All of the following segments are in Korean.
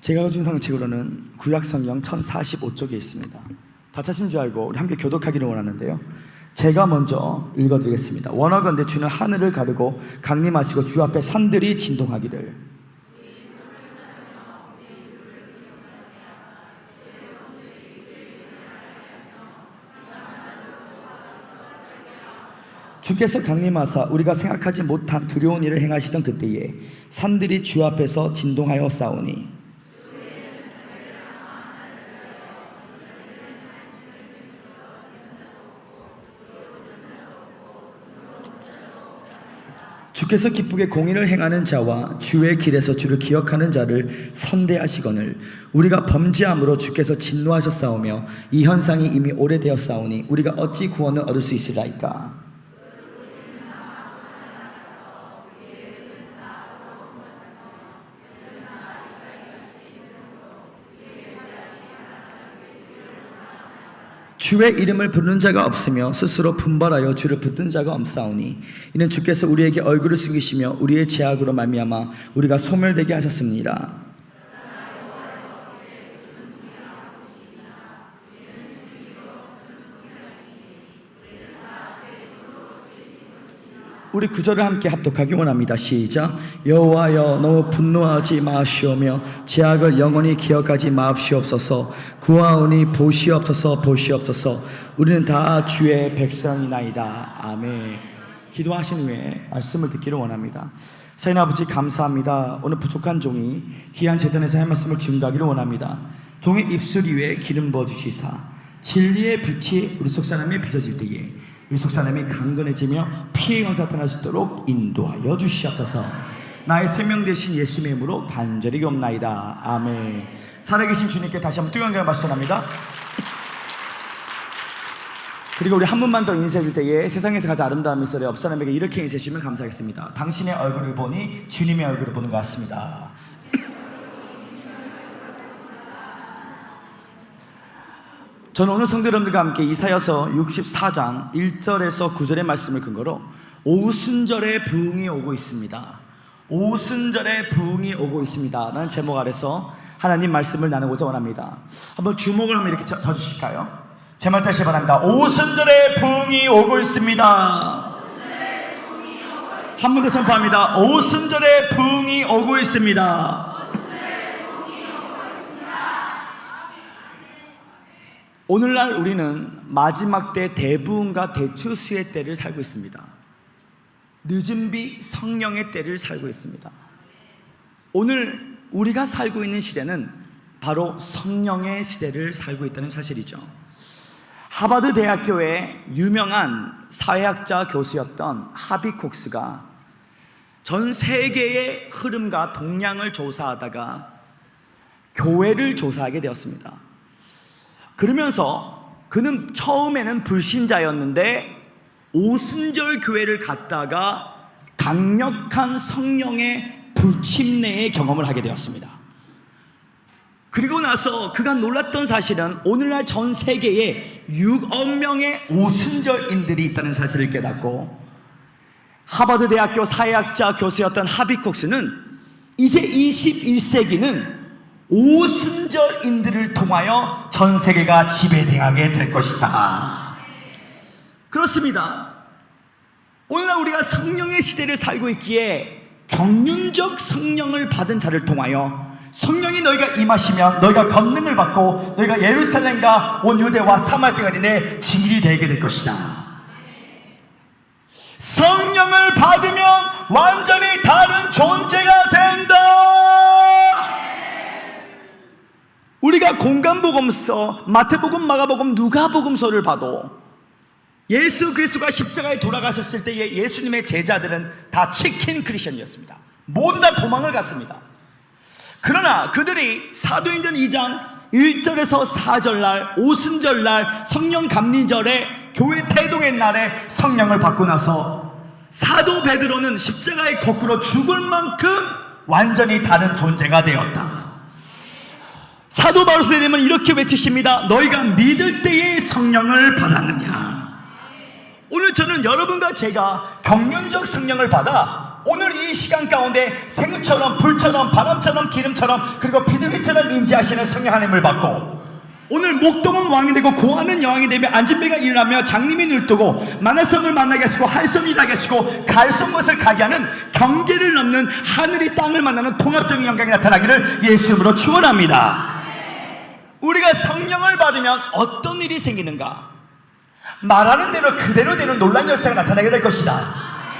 제가 가진 성책으로는 구약성경 1045쪽에 있습니다. 다 찾은 줄 알고 우리 함께 교독하기를 원하는데요, 제가 먼저 읽어드리겠습니다. 원하건대 주는 하늘을 가르고 강림하시고 주 앞에 산들이 진동하기를. 주께서 강림하사 우리가 생각하지 못한 두려운 일을 행하시던 그때에 산들이 주 앞에서 진동하여 싸우니, 주께서 기쁘게 공의를 행하는 자와 주의 길에서 주를 기억하는 자를 선대하시거늘 우리가 범죄함으로 주께서 진노하셨사오며 이 현상이 이미 오래되었사오니 우리가 어찌 구원을 얻을 수 있으리이까. 주의 이름을 부르는 자가 없으며 스스로 분발하여 주를 붙든 자가 없사오니 이는 주께서 우리에게 얼굴을 숙이시며 우리의 죄악으로 말미암아 우리가 소멸되게 하셨습니다. 우리 구절을 함께 합독하기 원합니다. 시작. 여호와여 너무 분노하지 마시오며 죄악을 영원히 기억하지 마옵시옵소서. 구하오니 보시옵소서 보시옵소서. 우리는 다 주의 백성이나이다. 아멘. 기도하신 후에 말씀을 듣기를 원합니다. 사인 아버지 감사합니다. 오늘 부족한 종이 귀한 제단에서 할 말씀을 증거하기를 원합니다. 종의 입술 위에 기름 부어주시사 진리의 빛이 우리 속 사람에 비춰질 때에 우리 속 사람이 강건해지며 피해 연사 떠나시도록 인도하여 주시옵소서. 나의 생명 되신 예수님의 이름으로 간절히 기옵나이다. 아멘. 살아계신 주님께 다시 한번 뜨거운 감사 말씀합니다. 그리고 우리 한 분만 더 인사해 줄 때에 세상에서 가장 아름다운 미소를 옆 사람에게 이렇게 인사해 주시면 감사하겠습니다. 당신의 얼굴을 보니 주님의 얼굴을 보는 것 같습니다. 저는 오늘 성도 여러분들과 함께 이사야서 64장 1절에서 9절의 말씀을 근거로 오순절의 부흥이 오고 있습니다. 오순절의 부흥이 오고 있습니다 라는 제목 아래서 하나님 말씀을 나누고자 원합니다. 한번 주목을 한번 이렇게 쳐주실까요? 제 말 다시 바랍니다. 오순절의 부흥이 오고 있습니다. 한 번 더 선포합니다. 오순절의 부흥이 오고 있습니다. 오늘날 우리는 마지막 때 대부흥과 대추수의 때를 살고 있습니다. 늦은 비 성령의 때를 살고 있습니다. 오늘 우리가 살고 있는 시대는 바로 성령의 시대를 살고 있다는 사실이죠. 하버드 대학교의 유명한 사회학자 교수였던 하비 콕스가 전 세계의 흐름과 동향을 조사하다가 교회를 조사하게 되었습니다. 그러면서 그는 처음에는 불신자였는데 오순절 교회를 갔다가 강력한 성령의 불침례의 경험을 하게 되었습니다. 그리고 나서 그가 놀랐던 사실은 오늘날 전 세계에 6억 명의 오순절인들이 있다는 사실을 깨닫고, 하버드 대학교 사회학자 교수였던 하비 콕스는 이제 21세기는 오순절인들을 통하여 전 세계가 지배당하게 될 것이다. 그렇습니다. 오늘날 우리가 성령의 시대를 살고 있기에 경륜적 성령을 받은 자를 통하여 성령이 너희가 임하시면 너희가 권능을 받고 너희가 예루살렘과 온 유대와 사마리아까지 내 증인이 되게 될 것이다. 성령을 받으면 완전히 다른 존재가 된다. 우리가 공간복음서, 마태복음, 마가복음, 누가복음서를 봐도 예수 그리스도가 십자가에 돌아가셨을 때의 예수님의 제자들은 다 치킨 크리스천이었습니다. 모두 다 도망을 갔습니다. 그러나 그들이 사도행전 2장 1절에서 4절날 오순절날 성령 감리절에 교회 태동의 날에 성령을 받고 나서 사도 베드로는 십자가에 거꾸로 죽을 만큼 완전히 다른 존재가 되었다. 사도 바울 선생님은 이렇게 외치십니다. 너희가 믿을 때에 성령을 받았느냐. 오늘 저는 여러분과 제가 경륜적 성령을 받아 오늘 이 시간 가운데 생처럼 불처럼 바람처럼 기름처럼 그리고 비둘기처럼 임재하시는 성령 하나님을 받고, 오늘 목동은 왕이 되고 고아는 여왕이 되며 안진배가 일어나며 장님이 눈을 뜨고 만화섬을 만나게 하시고 할섬이 일하게 하시고 갈솜 것을 가게 하는 경계를 넘는 하늘이 땅을 만나는 통합적인 영광이 나타나기를 예수 이름으로 축원합니다. 우리가 성령을 받으면 어떤 일이 생기는가? 말하는 대로 그대로 되는 놀라운 역사가 나타나게 될 것이다.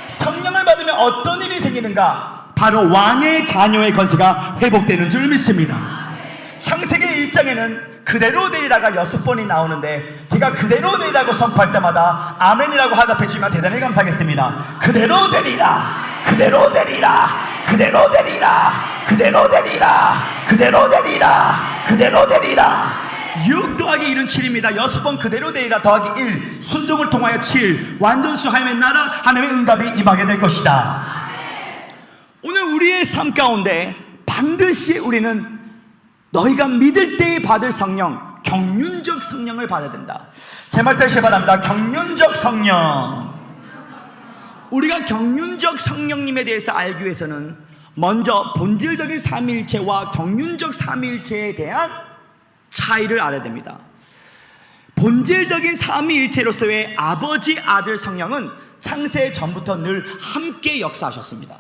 성령을 받으면 어떤 일이 생기는가? 바로 왕의 자녀의 권세가 회복되는 줄 믿습니다. 창세기 1장에는 그대로 되리라가 6번이 나오는데, 제가 그대로 되리라고 선포할 때마다 아멘이라고 하답해 주시면 대단히 감사하겠습니다. 그대로 되리라, 그대로 되리라, 그대로 되리라, 그대로 되리라, 그대로 되리라, 그대로 되리라. 6 더하기 1은 7입니다. 6번 그대로 되리라 더하기 1, 순종을 통하여 7, 완전수 하나님의 나라, 하나님의 응답이 임하게 될 것이다. 오늘 우리의 삶 가운데 반드시 우리는 너희가 믿을 때에 받을 성령, 경륜적 성령을 받아야 된다. 제 말 다시 바랍니다. 경륜적 성령. 우리가 경륜적 성령님에 대해서 알기 위해서는 먼저 본질적인 삼위일체와 경륜적 삼위일체에 대한 차이를 알아야 됩니다. 본질적인 삼위일체로서의 아버지, 아들, 성령은 창세 전부터 늘 함께 역사하셨습니다.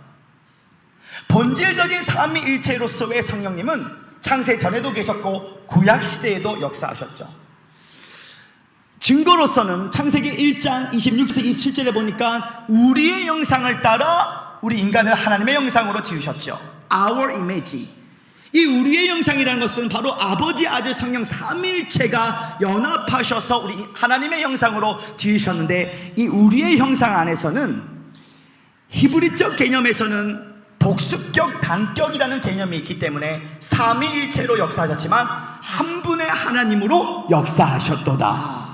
본질적인 삼위일체로서의 성령님은 창세 전에도 계셨고 구약시대에도 역사하셨죠. 증거로서는 창세기 1장 26절 27절에 보니까 우리의 형상을 따라 우리 인간을 하나님의 형상으로 지으셨죠. Our image. 이 우리의 형상이라는 것은 바로 아버지, 아들, 성령 삼위일체가 연합하셔서 우리 하나님의 형상으로 지으셨는데, 이 우리의 형상 안에서는 히브리적 개념에서는 복수격, 단격이라는 개념이 있기 때문에 삼위일체로 역사하셨지만 한 분의 하나님으로 역사하셨도다.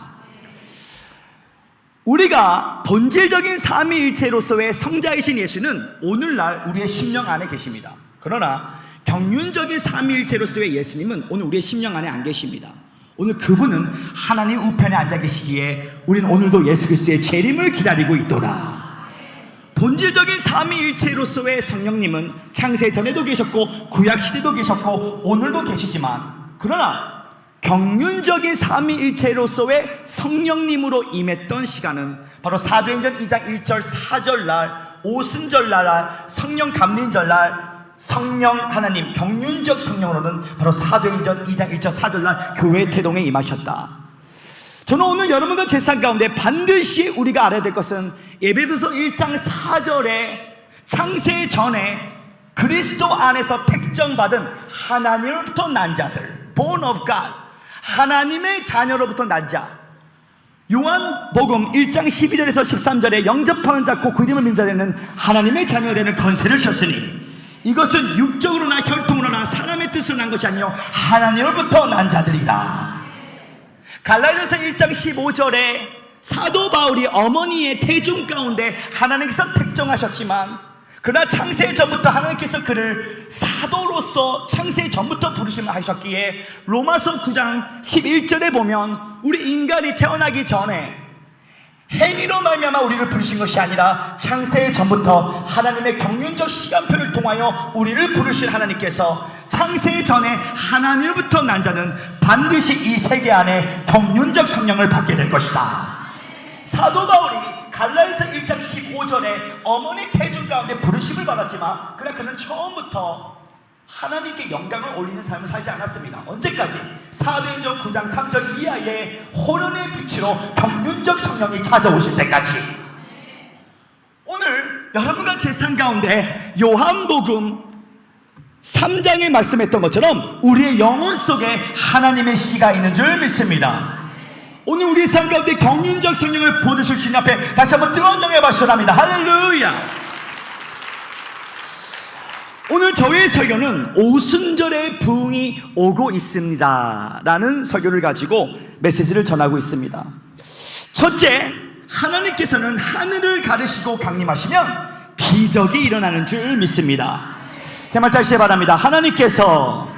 우리가 본질적인 삼위일체로서의 성자이신 예수는 오늘날 우리의 심령 안에 계십니다. 그러나 경륜적인 삼위일체로서의 예수님은 오늘 우리의 심령 안에 안 계십니다. 오늘 그분은 하나님 우편에 앉아 계시기에 우리는 오늘도 예수 그리스도의 재림을 기다리고 있도다. 본질적인 삼위일체로서의 성령님은 창세 전에도 계셨고 구약시대도 계셨고 오늘도 계시지만, 그러나 경륜적인 삼위일체로서의 성령님으로 임했던 시간은 바로 사도행전 2장 1절 4절날 오순절날 성령 감린절날 성령 하나님 경륜적 성령으로는 바로 사도행전 2장 1절 4절날 교회 태동에 임하셨다. 저는 오늘 여러분과 제 삶 가운데 반드시 우리가 알아야 될 것은 에베소서 1장 4절에 창세 전에 그리스도 안에서 택정받은 하나님으로부터 난 자들, born of God, 하나님의 자녀로부터 난 자, 요한복음 1장 12절에서 13절에 영접하는 자고 그 이름을 믿는 자들은 하나님의 자녀가 되는 권세를 주셨으니 이것은 육적으로나 혈통으로나 사람의 뜻으로 난 것이 아니요 하나님으로부터 난 자들이다. 갈라디아서 1장 15절에 사도 바울이 어머니의 태중 가운데 하나님께서 택정하셨지만, 그러나 창세 전부터 하나님께서 그를 사도로서 창세 전부터 부르심을 하셨기에 로마서 9장 11절에 보면 우리 인간이 태어나기 전에 행위로 말미암아 우리를 부르신 것이 아니라 창세 전부터 하나님의 경륜적 시간표를 통하여 우리를 부르신 하나님께서 창세 전에 하나님으로부터 난 자는 반드시 이 세계 안에 경륜적 성령을 받게 될 것이다. 사도 바울이 갈라디아서 1장 15절에 어머니 태중 가운데 부르심을 받았지만, 그러나 그는 처음부터 하나님께 영광을 올리는 삶을 살지 않았습니다. 언제까지? 사도행전 9장 3절 이하의 호련의 빛으로 경륜적 성령이 찾아오실 때까지. 오늘 여러분과 제 삶 가운데 요한복음 3장에 말씀했던 것처럼 우리의 영혼 속에 하나님의 씨가 있는 줄 믿습니다. 오늘 우리 삶 가운데 경륜적 성령을 보여주실 주님 앞에 다시 한번 뜨거운 영의 박수를 합니다. 할렐루야. 오늘 저의 설교는 오순절의 부흥이 오고 있습니다 라는 설교를 가지고 메시지를 전하고 있습니다. 첫째, 하나님께서는 하늘을 가르시고 강림하시면 기적이 일어나는 줄 믿습니다. 제 말 다시 바랍니다. 하나님께서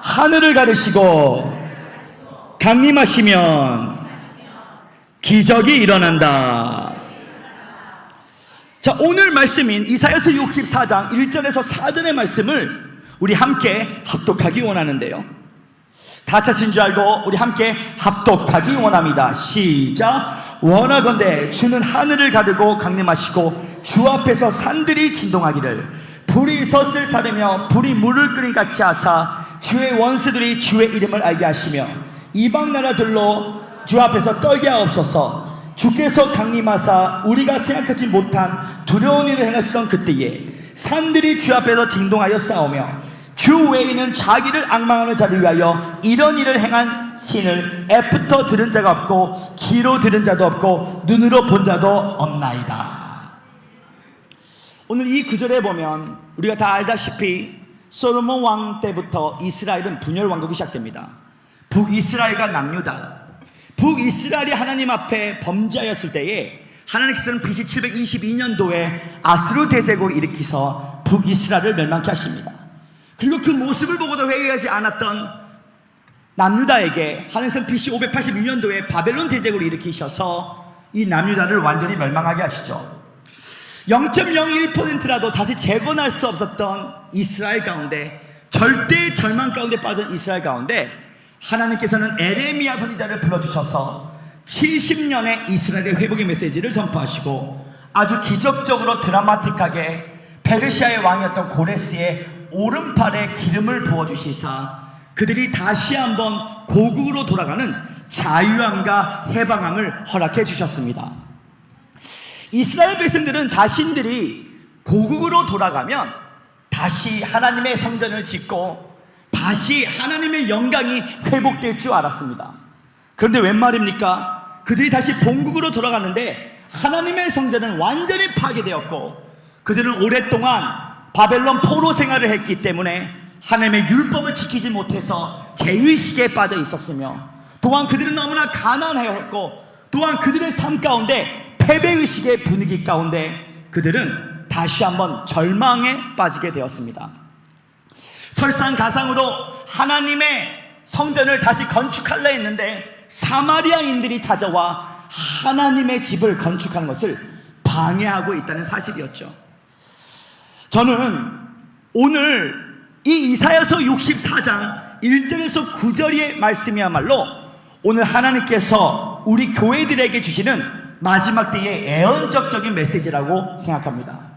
하늘을 가르시고 강림하시면 기적이 일어난다. 자, 오늘 말씀인 이사야서 64장 1절에서 4절의 말씀을 우리 함께 합독하기 원하는데요, 다 찾으신 줄 알고 우리 함께 합독하기 원합니다. 시작. 원하건대 주는 하늘을 가르고 강림하시고 주 앞에서 산들이 진동하기를, 불이 섯을 사르며 불이 물을 끓인 같이 하사 주의 원수들이 주의 이름을 알게 하시며 이방 나라들로 주 앞에서 떨게 하옵소서. 주께서 강림하사 우리가 생각하지 못한 두려운 일을 행하시던 그때에 산들이 주 앞에서 진동하여 싸우며 주 외에는 자기를 앙망하는 자를 위하여 이런 일을 행한 신을 애프터 들은 자가 없고 귀로 들은 자도 없고 눈으로 본 자도 없나이다. 오늘 이 구절에 보면 우리가 다 알다시피 솔로몬 왕 때부터 이스라엘은 분열 왕국이 시작됩니다. 북이스라엘과 남유다. 북이스라엘이 하나님 앞에 범죄하였을 때에 하나님께서는 BC 722년도에 아수르 대제국을 일으키서 북이스라엘을 멸망케 하십니다. 그리고 그 모습을 보고도 회개하지 않았던 남유다에게 하나님께서는 BC 586년도에 바벨론 대제국을 일으키셔서 이 남유다를 완전히 멸망하게 하시죠. 0.01%라도 다시 재건할 수 없었던 이스라엘 가운데, 절대 절망 가운데 빠진 이스라엘 가운데 하나님께서는 에레미야 선지자를 불러주셔서 70년의 이스라엘의 회복의 메시지를 선포하시고 아주 기적적으로 드라마틱하게 페르시아의 왕이었던 고레스의 오른팔에 기름을 부어주시사 그들이 다시 한번 고국으로 돌아가는 자유함과 해방함을 허락해 주셨습니다. 이스라엘 백성들은 자신들이 고국으로 돌아가면 다시 하나님의 성전을 짓고 다시 하나님의 영광이 회복될 줄 알았습니다. 그런데 웬 말입니까? 그들이 다시 본국으로 돌아갔는데 하나님의 성전은 완전히 파괴되었고 그들은 오랫동안 바벨론 포로 생활을 했기 때문에 하나님의 율법을 지키지 못해서 죄의식에 빠져 있었으며, 또한 그들은 너무나 가난해했고, 또한 그들의 삶 가운데 패배의식의 분위기 가운데 그들은 다시 한번 절망에 빠지게 되었습니다. 설상가상으로 하나님의 성전을 다시 건축하려 했는데 사마리아인들이 찾아와 하나님의 집을 건축하는 것을 방해하고 있다는 사실이었죠. 저는 오늘 이 이사야서 64장 1절에서 9절의 말씀이야말로 오늘 하나님께서 우리 교회들에게 주시는 마지막 때의 애언적인 메시지라고 생각합니다.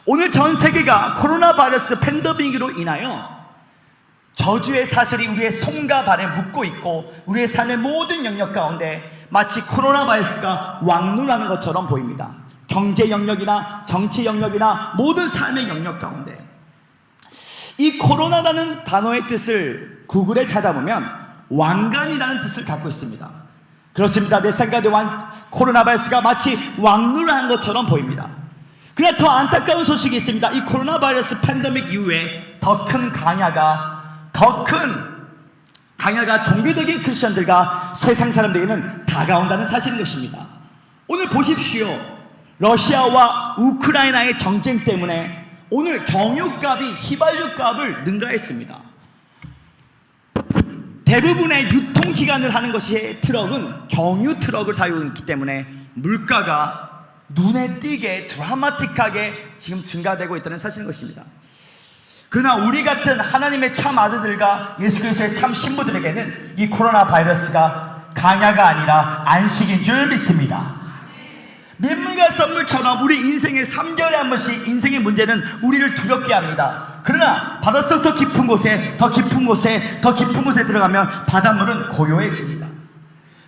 오늘 전 세계가 코로나 바이러스 팬데믹으로 인하여 저주의 사슬이 우리의 손과 발에 묶고 있고 우리의 삶의 모든 영역 가운데 마치 코로나 바이러스가 왕눈하는 것처럼 보입니다. 경제 영역이나 정치 영역이나 모든 삶의 영역 가운데 이 코로나라는 단어의 뜻을 구글에 찾아보면 왕관이라는 뜻을 갖고 있습니다. 그렇습니다. 내 생각에 코로나 바이러스가 마치 왕눈하는 것처럼 보입니다. 그러나 더 안타까운 소식이 있습니다. 이 코로나 바이러스 팬데믹 이후에 더 큰 강야가 종교적인 크리스천들과 세상 사람들에게는 다가온다는 사실인 것입니다. 오늘 보십시오. 러시아와 우크라이나의 전쟁 때문에 오늘 경유값이 휘발유값을 능가했습니다. 대부분의 유통기간을 하는 것이 트럭은 경유 트럭을 사용했기 때문에 물가가 눈에 띄게 드라마틱하게 지금 증가되고 있다는 사실인 것입니다. 그러나 우리 같은 하나님의 참 아들들과 예수 그리스도의 참 신부들에게는 이 코로나 바이러스가 강야가 아니라 안식인 줄 믿습니다. 민물과 썰물처럼 우리 인생의 3개월에 한 번씩 인생의 문제는 우리를 두렵게 합니다. 그러나 바닷속 더 깊은 곳에 들어가면 바닷물은 고요해집니다.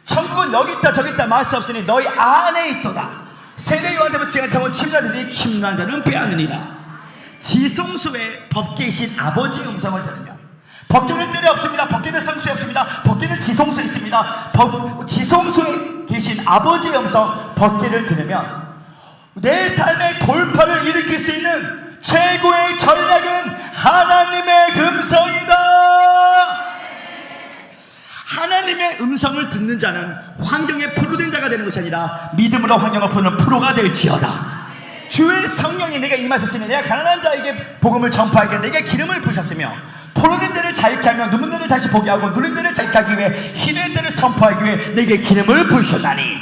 천국은 여기 있다 저기 있다 말할 수 없으니 너희 안에 있도다. 세례 요한대로 제가 정한 침례자들이 침노한 자는 빼앗느니라. 지성소에 법계이신 아버지의 음성을 들으며, 법계는 뜰에 없습니다. 법계는 성소에 없습니다. 법계는 지성소에 있습니다. 지성소에 계신 아버지의 음성, 법계를 들으면 내 삶의 돌파를 일으킬 수 있는 최고의 전략은 하나님의 음성이다. 하나님의 음성을 듣는 자는 환경에 프로된 자가 되는 것이 아니라 믿음으로 환경을 푸는 프로가 될지어다. 주의 성령이 내게 임하셨으니 내가 가난한 자에게 복음을 전파하게 내게 기름을 부으셨으며 포로된 자를 자유케 하며 눈먼 자를 다시 보게 하고 누린 자를 자유케 하기 위해 흰의 자를 선포하기 위해 내게 기름을 부으셨나니.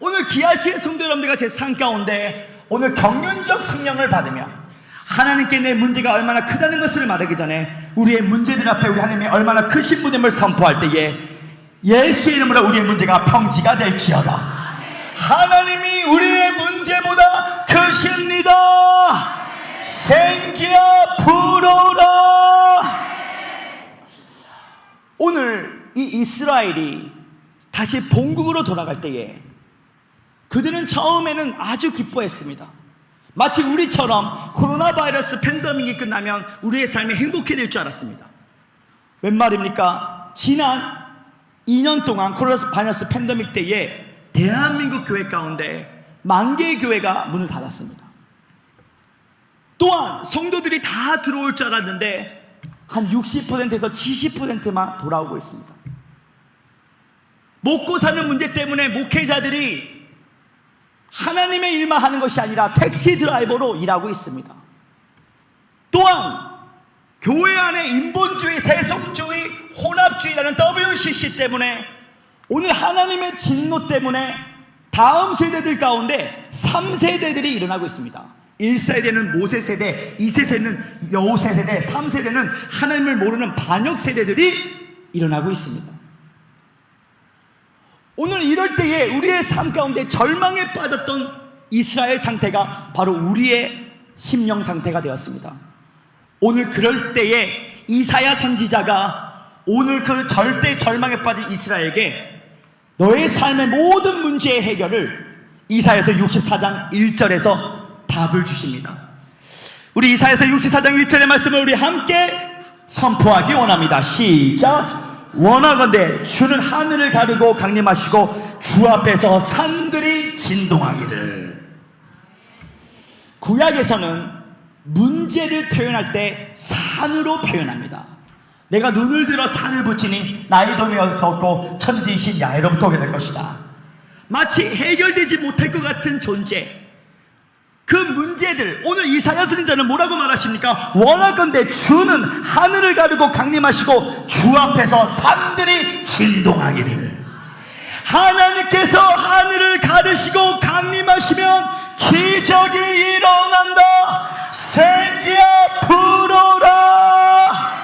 오늘 기아시의 성도 여러분들과 제 삶 가운데 오늘 경륜적 성령을 받으면 하나님께 내 문제가 얼마나 크다는 것을 말하기 전에 우리의 문제들 앞에 우리 하나님이 얼마나 크신 분임을 선포할 때에 예수의 이름으로 우리의 문제가 평지가 될지어다. 하나님이 우리의 문제보다 크십니다. 생기야 불어라. 오늘 이 이스라엘이 다시 본국으로 돌아갈 때에 그들은 처음에는 아주 기뻐했습니다. 마치 우리처럼 코로나 바이러스 팬데믹이 끝나면 우리의 삶이 행복해질 줄 알았습니다. 웬 말입니까? 지난 2년 동안 코로나 바이러스 팬데믹 때에 대한민국 교회 가운데 10,000개의 교회가 문을 닫았습니다. 또한 성도들이 다 들어올 줄 알았는데 한 60%에서 70%만 돌아오고 있습니다. 먹고 사는 문제 때문에 목회자들이 하나님의 일만 하는 것이 아니라 택시 드라이버로 일하고 있습니다. 또한 교회 안에 인본주의, 세속주의, 혼합주의라는 WCC 때문에 오늘 하나님의 진노 때문에 다음 세대들 가운데 3세대들이 일어나고 있습니다. 1세대는 모세 세대, 2세대는 여호세 세대, 3세대는 하나님을 모르는 반역 세대들이 일어나고 있습니다. 오늘 이럴 때에 우리의 삶 가운데 절망에 빠졌던 이스라엘 상태가 바로 우리의 심령 상태가 되었습니다. 오늘 그럴 때에 이사야 선지자가 오늘 그 절대 절망에 빠진 이스라엘에게 너의 삶의 모든 문제의 해결을 이사야서 64장 1절에서 답을 주십니다. 우리 이사야서 64장 1절의 말씀을 우리 함께 선포하기 원합니다. 시작. 원하건대 주는 하늘을 가르고 강림하시고 주 앞에서 산들이 진동하기를. 구약에서는 문제를 표현할 때 산으로 표현합니다. 내가 눈을 들어 산을 붙이니 나의 도움이 어디서 없고 천지이신 야훼로부터 오게 될 것이다. 마치 해결되지 못할 것 같은 존재, 그 문제들, 오늘 이사야 선지자는 뭐라고 말하십니까? 원하건대 주는 하늘을 가르고 강림하시고 주 앞에서 산들이 진동하기를. 하나님께서 하늘을 가르시고 강림하시면 기적이 일어난다. 생기야 불어라.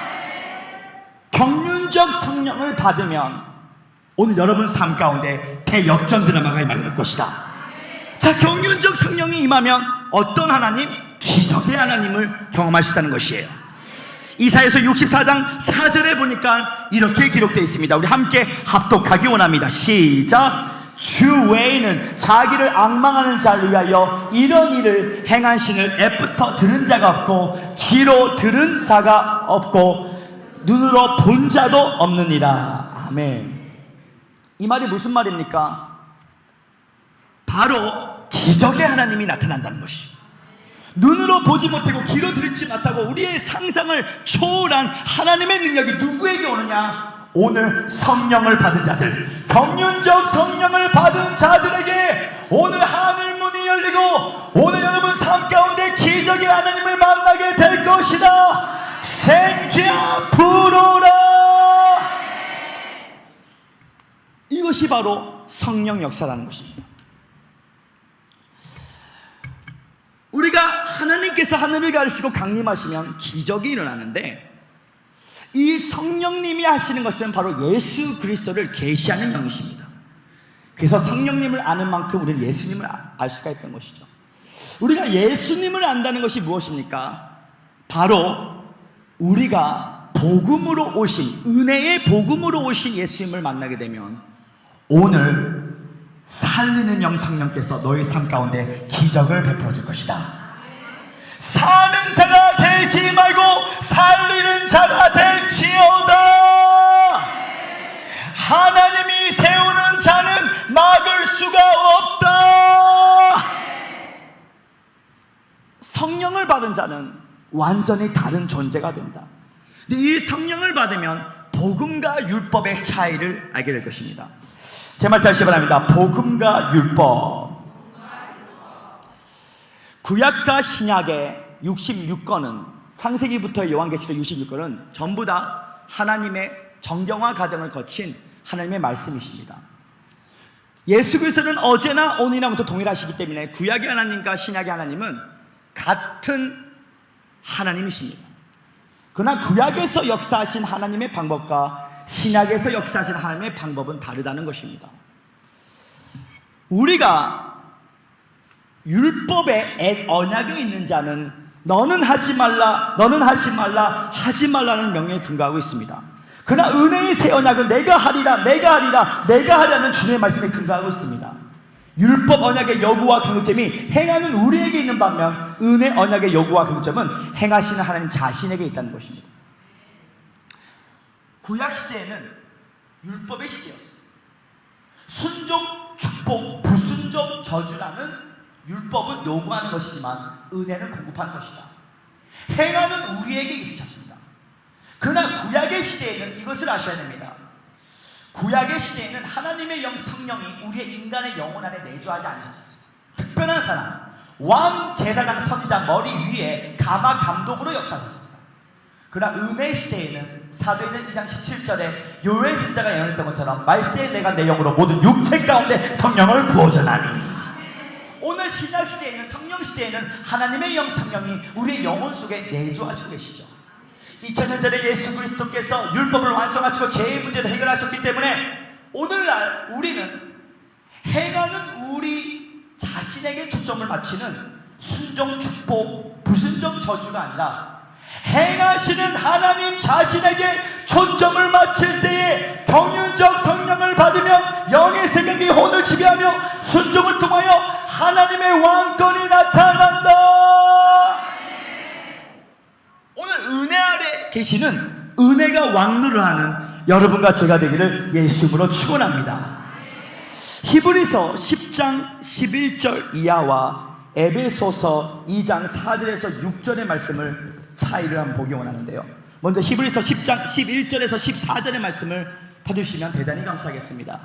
경륜적 성령을 받으면 오늘 여러분 삶 가운데 대역전 드라마가 임할 것이다. 자, 경륜적 성령이 임하면 어떤 하나님? 기적의 하나님을 경험하시다는 것이에요. 이사야서 64장 4절에 보니까 이렇게 기록되어 있습니다. 우리 함께 합독하기 원합니다. 시작. 주 외에는 자기를 앙망하는 자를 위하여 이런 일을 행한 신을 애부터 들은 자가 없고 귀로 들은 자가 없고 눈으로 본 자도 없느니라. 아멘. 이 말이 무슨 말입니까? 바로 기적의 하나님이 나타난다는 것이, 눈으로 보지 못하고 귀로 들지 못하고 우리의 상상을 초월한 하나님의 능력이 누구에게 오느냐? 오늘 성령을 받은 자들, 경륜적 성령을 받은 자들에게 오늘 하늘 문이 열리고 오늘 여러분 삶 가운데 기적의 하나님을 만나게 될 것이다. 생기야 불어라. 이것이 바로 성령 역사라는 것입니다. 우리가 하나님께서 하늘을 가르시고 강림하시면 기적이 일어나는데, 이 성령님이 하시는 것은 바로 예수 그리스도를 계시하는 영이십니다. 그래서 성령님을 아는 만큼 우리는 예수님을 알 수가 있던 것이죠. 우리가 예수님을 안다는 것이 무엇입니까? 바로 우리가 복음으로 오신, 은혜의 복음으로 오신 예수님을 만나게 되면 오늘 살리는 영 성령께서 너희 삶 가운데 기적을 베풀어 줄 것이다. 사는 자가 되지 말고 살리는 자가 될지어다. 하나님이 세우는 자는 막을 수가 없다. 성령을 받은 자는 완전히 다른 존재가 된다. 이 성령을 받으면 복음과 율법의 차이를 알게 될 것입니다. 제 말 다시 바랍니다. 복음과 율법. 구약과 신약의 66권은, 창세기부터 요한계시록 66권은 전부 다 하나님의 정경화 과정을 거친 하나님의 말씀이십니다. 예수 그리스도는 어제나 오늘이나 부터 동일하시기 때문에 구약의 하나님과 신약의 하나님은 같은 하나님이십니다. 그러나 구약에서 역사하신 하나님의 방법과 신약에서 역사하신 하나님의 방법은 다르다는 것입니다. 우리가 율법의 언약에 있는 자는 너는 하지 말라, 너는 하지 말라, 하지 말라는 명령에 근거하고 있습니다. 그러나 은혜의 새 언약은 내가 하리라, 내가 하리라, 내가 하려는 주님의 말씀에 근거하고 있습니다. 율법 언약의 요구와 강점이 행하는 우리에게 있는 반면 은혜 언약의 요구와 강점은 행하시는 하나님 자신에게 있다는 것입니다. 구약 시대에는 율법의 시대였어요. 순종, 축복, 불순종, 저주라는 율법은 요구하는 것이지만 은혜는 공급하는 것이다. 행하는 우리에게 있으셨습니다. 그러나 구약의 시대에는 이것을 아셔야 됩니다. 구약의 시대에는 하나님의 영 성령이 우리의 인간의 영혼 안에 내주하지 않으셨어요. 특별한 사람, 왕, 제사장, 선지자 머리 위에 가마 감독으로 역사하셨습니다. 그러나 은혜 시대에는 사도행전 2장 17절에 요엘 선지자가 예언했던 것처럼 말세에 내가 내 영으로 모든 육체 가운데 성령을 부어주나니. 오늘 신약 시대에는, 성령 시대에는 하나님의 영 성령이 우리의 영혼 속에 내주하시고 계시죠. 2000년 전에 예수 그리스도께서 율법을 완성하시고 죄의 문제를 해결하셨기 때문에 오늘날 우리는 행하는 우리 자신에게 초점을 맞추는 순종, 축복, 불순종, 저주가 아니라 행하시는 하나님 자신에게 초점을 맞출 때에 경륜적 성령을 받으며 영의 생각이 혼을 지배하며 순종을 통하여 하나님의 왕권이 나타난다. 오늘 은혜 아래 계시는 은혜가 왕노를 하는 여러분과 제가 되기를 예수님으로 축원합니다. 히브리서 10장 11절 이하와 에베소서 2장 4절에서 6절의 말씀을 차이를 한번 보기 원하는데요. 먼저 히브리서 10장 11절에서 14절의 말씀을 봐주시면 대단히 감사하겠습니다.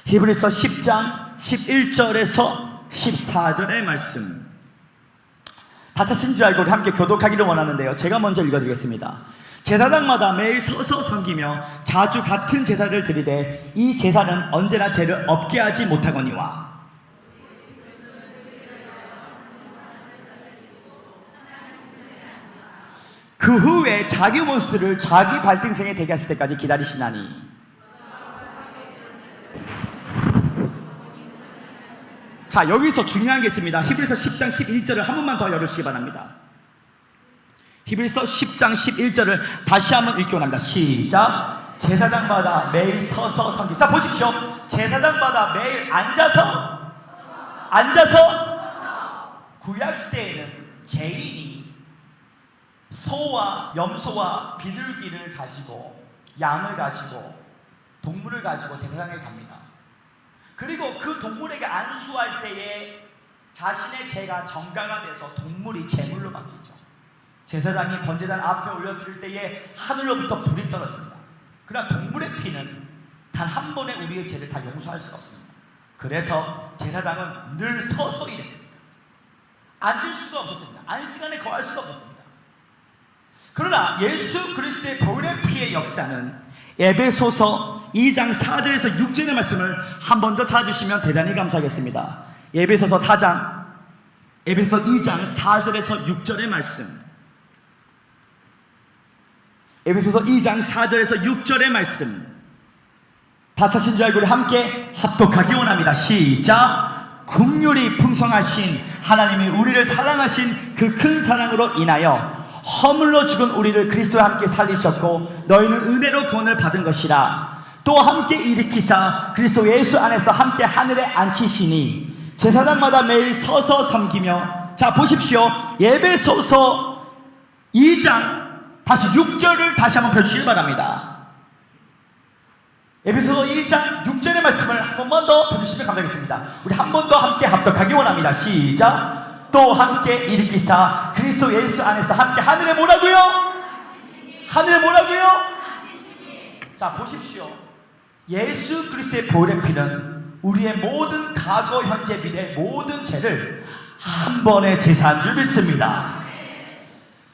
히브리서 10장 11절에서 14절의 말씀, 다 찾으신 줄 알고 우리 함께 교독하기를 원하는데요. 제가 먼저 읽어드리겠습니다. 제사장마다 매일 서서 섬기며 자주 같은 제사를 드리되 이 제사는 언제나 죄를 없게 하지 못하거니와 그 후에 자기 원수를 자기 발등생에 되게 하실 때까지 기다리시나니. 자, 여기서 중요한 게 있습니다. 히브리서 10장 11절을 한 번만 더 열으시기 바랍니다. 히브리서 10장 11절을 다시 한번 읽기 원합니다. 시작. 제사장마다 매일 서서 섬기. 자, 보십시오. 제사장마다 매일 앉아서 구약시대에는 죄인이 소와 염소와 비둘기를 가지고, 양을 가지고, 동물을 가지고 제사장에 갑니다. 그리고 그 동물에게 안수할 때에 자신의 죄가 정가가 돼서 동물이 제물로 바뀌죠. 제사장이 번제단 앞에 올려드릴 때에 하늘로부터 불이 떨어집니다. 그러나 동물의 피는 단 한 번에 우리의 죄를 다 용서할 수가 없습니다. 그래서 제사장은 늘 서서 일했습니다. 앉을 수가 없었습니다. 안식안에 거할 수가 없었습니다. 그러나 예수 그리스도의 보혈의 피의 역사는 에베소서 2장 4절에서 6절의 말씀을 한 번 더 찾아주시면 대단히 감사하겠습니다. 에베소서 2장 4절에서 6절의 말씀, 에베소서 2장 4절에서 6절의 말씀, 다 찾으신 줄 알고 우리 함께 합독하기 원합니다. 시작. 긍휼이 풍성하신 하나님이 우리를 사랑하신 그 큰 사랑으로 인하여 허물로 죽은 우리를 그리스도와 함께 살리셨고 너희는 은혜로 구원을 받은 것이라. 또 함께 일으키사 그리스도 예수 안에서 함께 하늘에 앉히시니 제사장마다 매일 서서 섬기며. 자, 보십시오. 에베소서 2장 다시 6절을 다시 한번 펴주시기 바랍니다. 에베소서 2장 6절의 말씀을 한 번만 더 펴주시면 감사하겠습니다. 우리 한 번 더 함께 합독하기 원합니다. 시작. 또 함께 일으키사 그리스도 예수 안에서 함께 하늘에 뭐라고요? 하늘에 뭐라고요? 자, 보십시오. 예수 그리스도의 보혈의 피는 우리의 모든 과거, 현재, 미래 모든 죄를 한 번에 제사한 줄 믿습니다.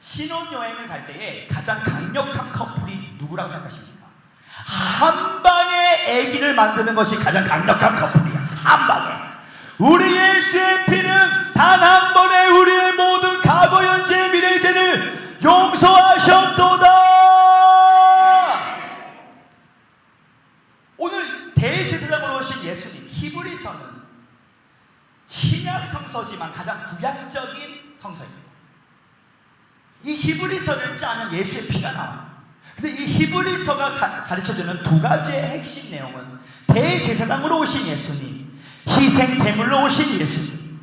신혼여행을 갈 때에 가장 강력한 커플이 누구라고 생각하십니까? 한 방에 아기를 만드는 것이 가장 강력한 커플이야. 한 방에 우리 예수의 피는 단 한 번에 우리의 모든 과거, 현재, 미래의 죄를 용서하셨도다. 오늘 대제사장으로 오신 예수님, 히브리서는 신약 성서지만 가장 구약적인 성서입니다. 이 히브리서를 짜면 예수의 피가 나와요. 근데 이 히브리서가 가르쳐주는 두 가지의 핵심 내용은 대제사장으로 오신 예수님, 희생 제물로 오신 예수님,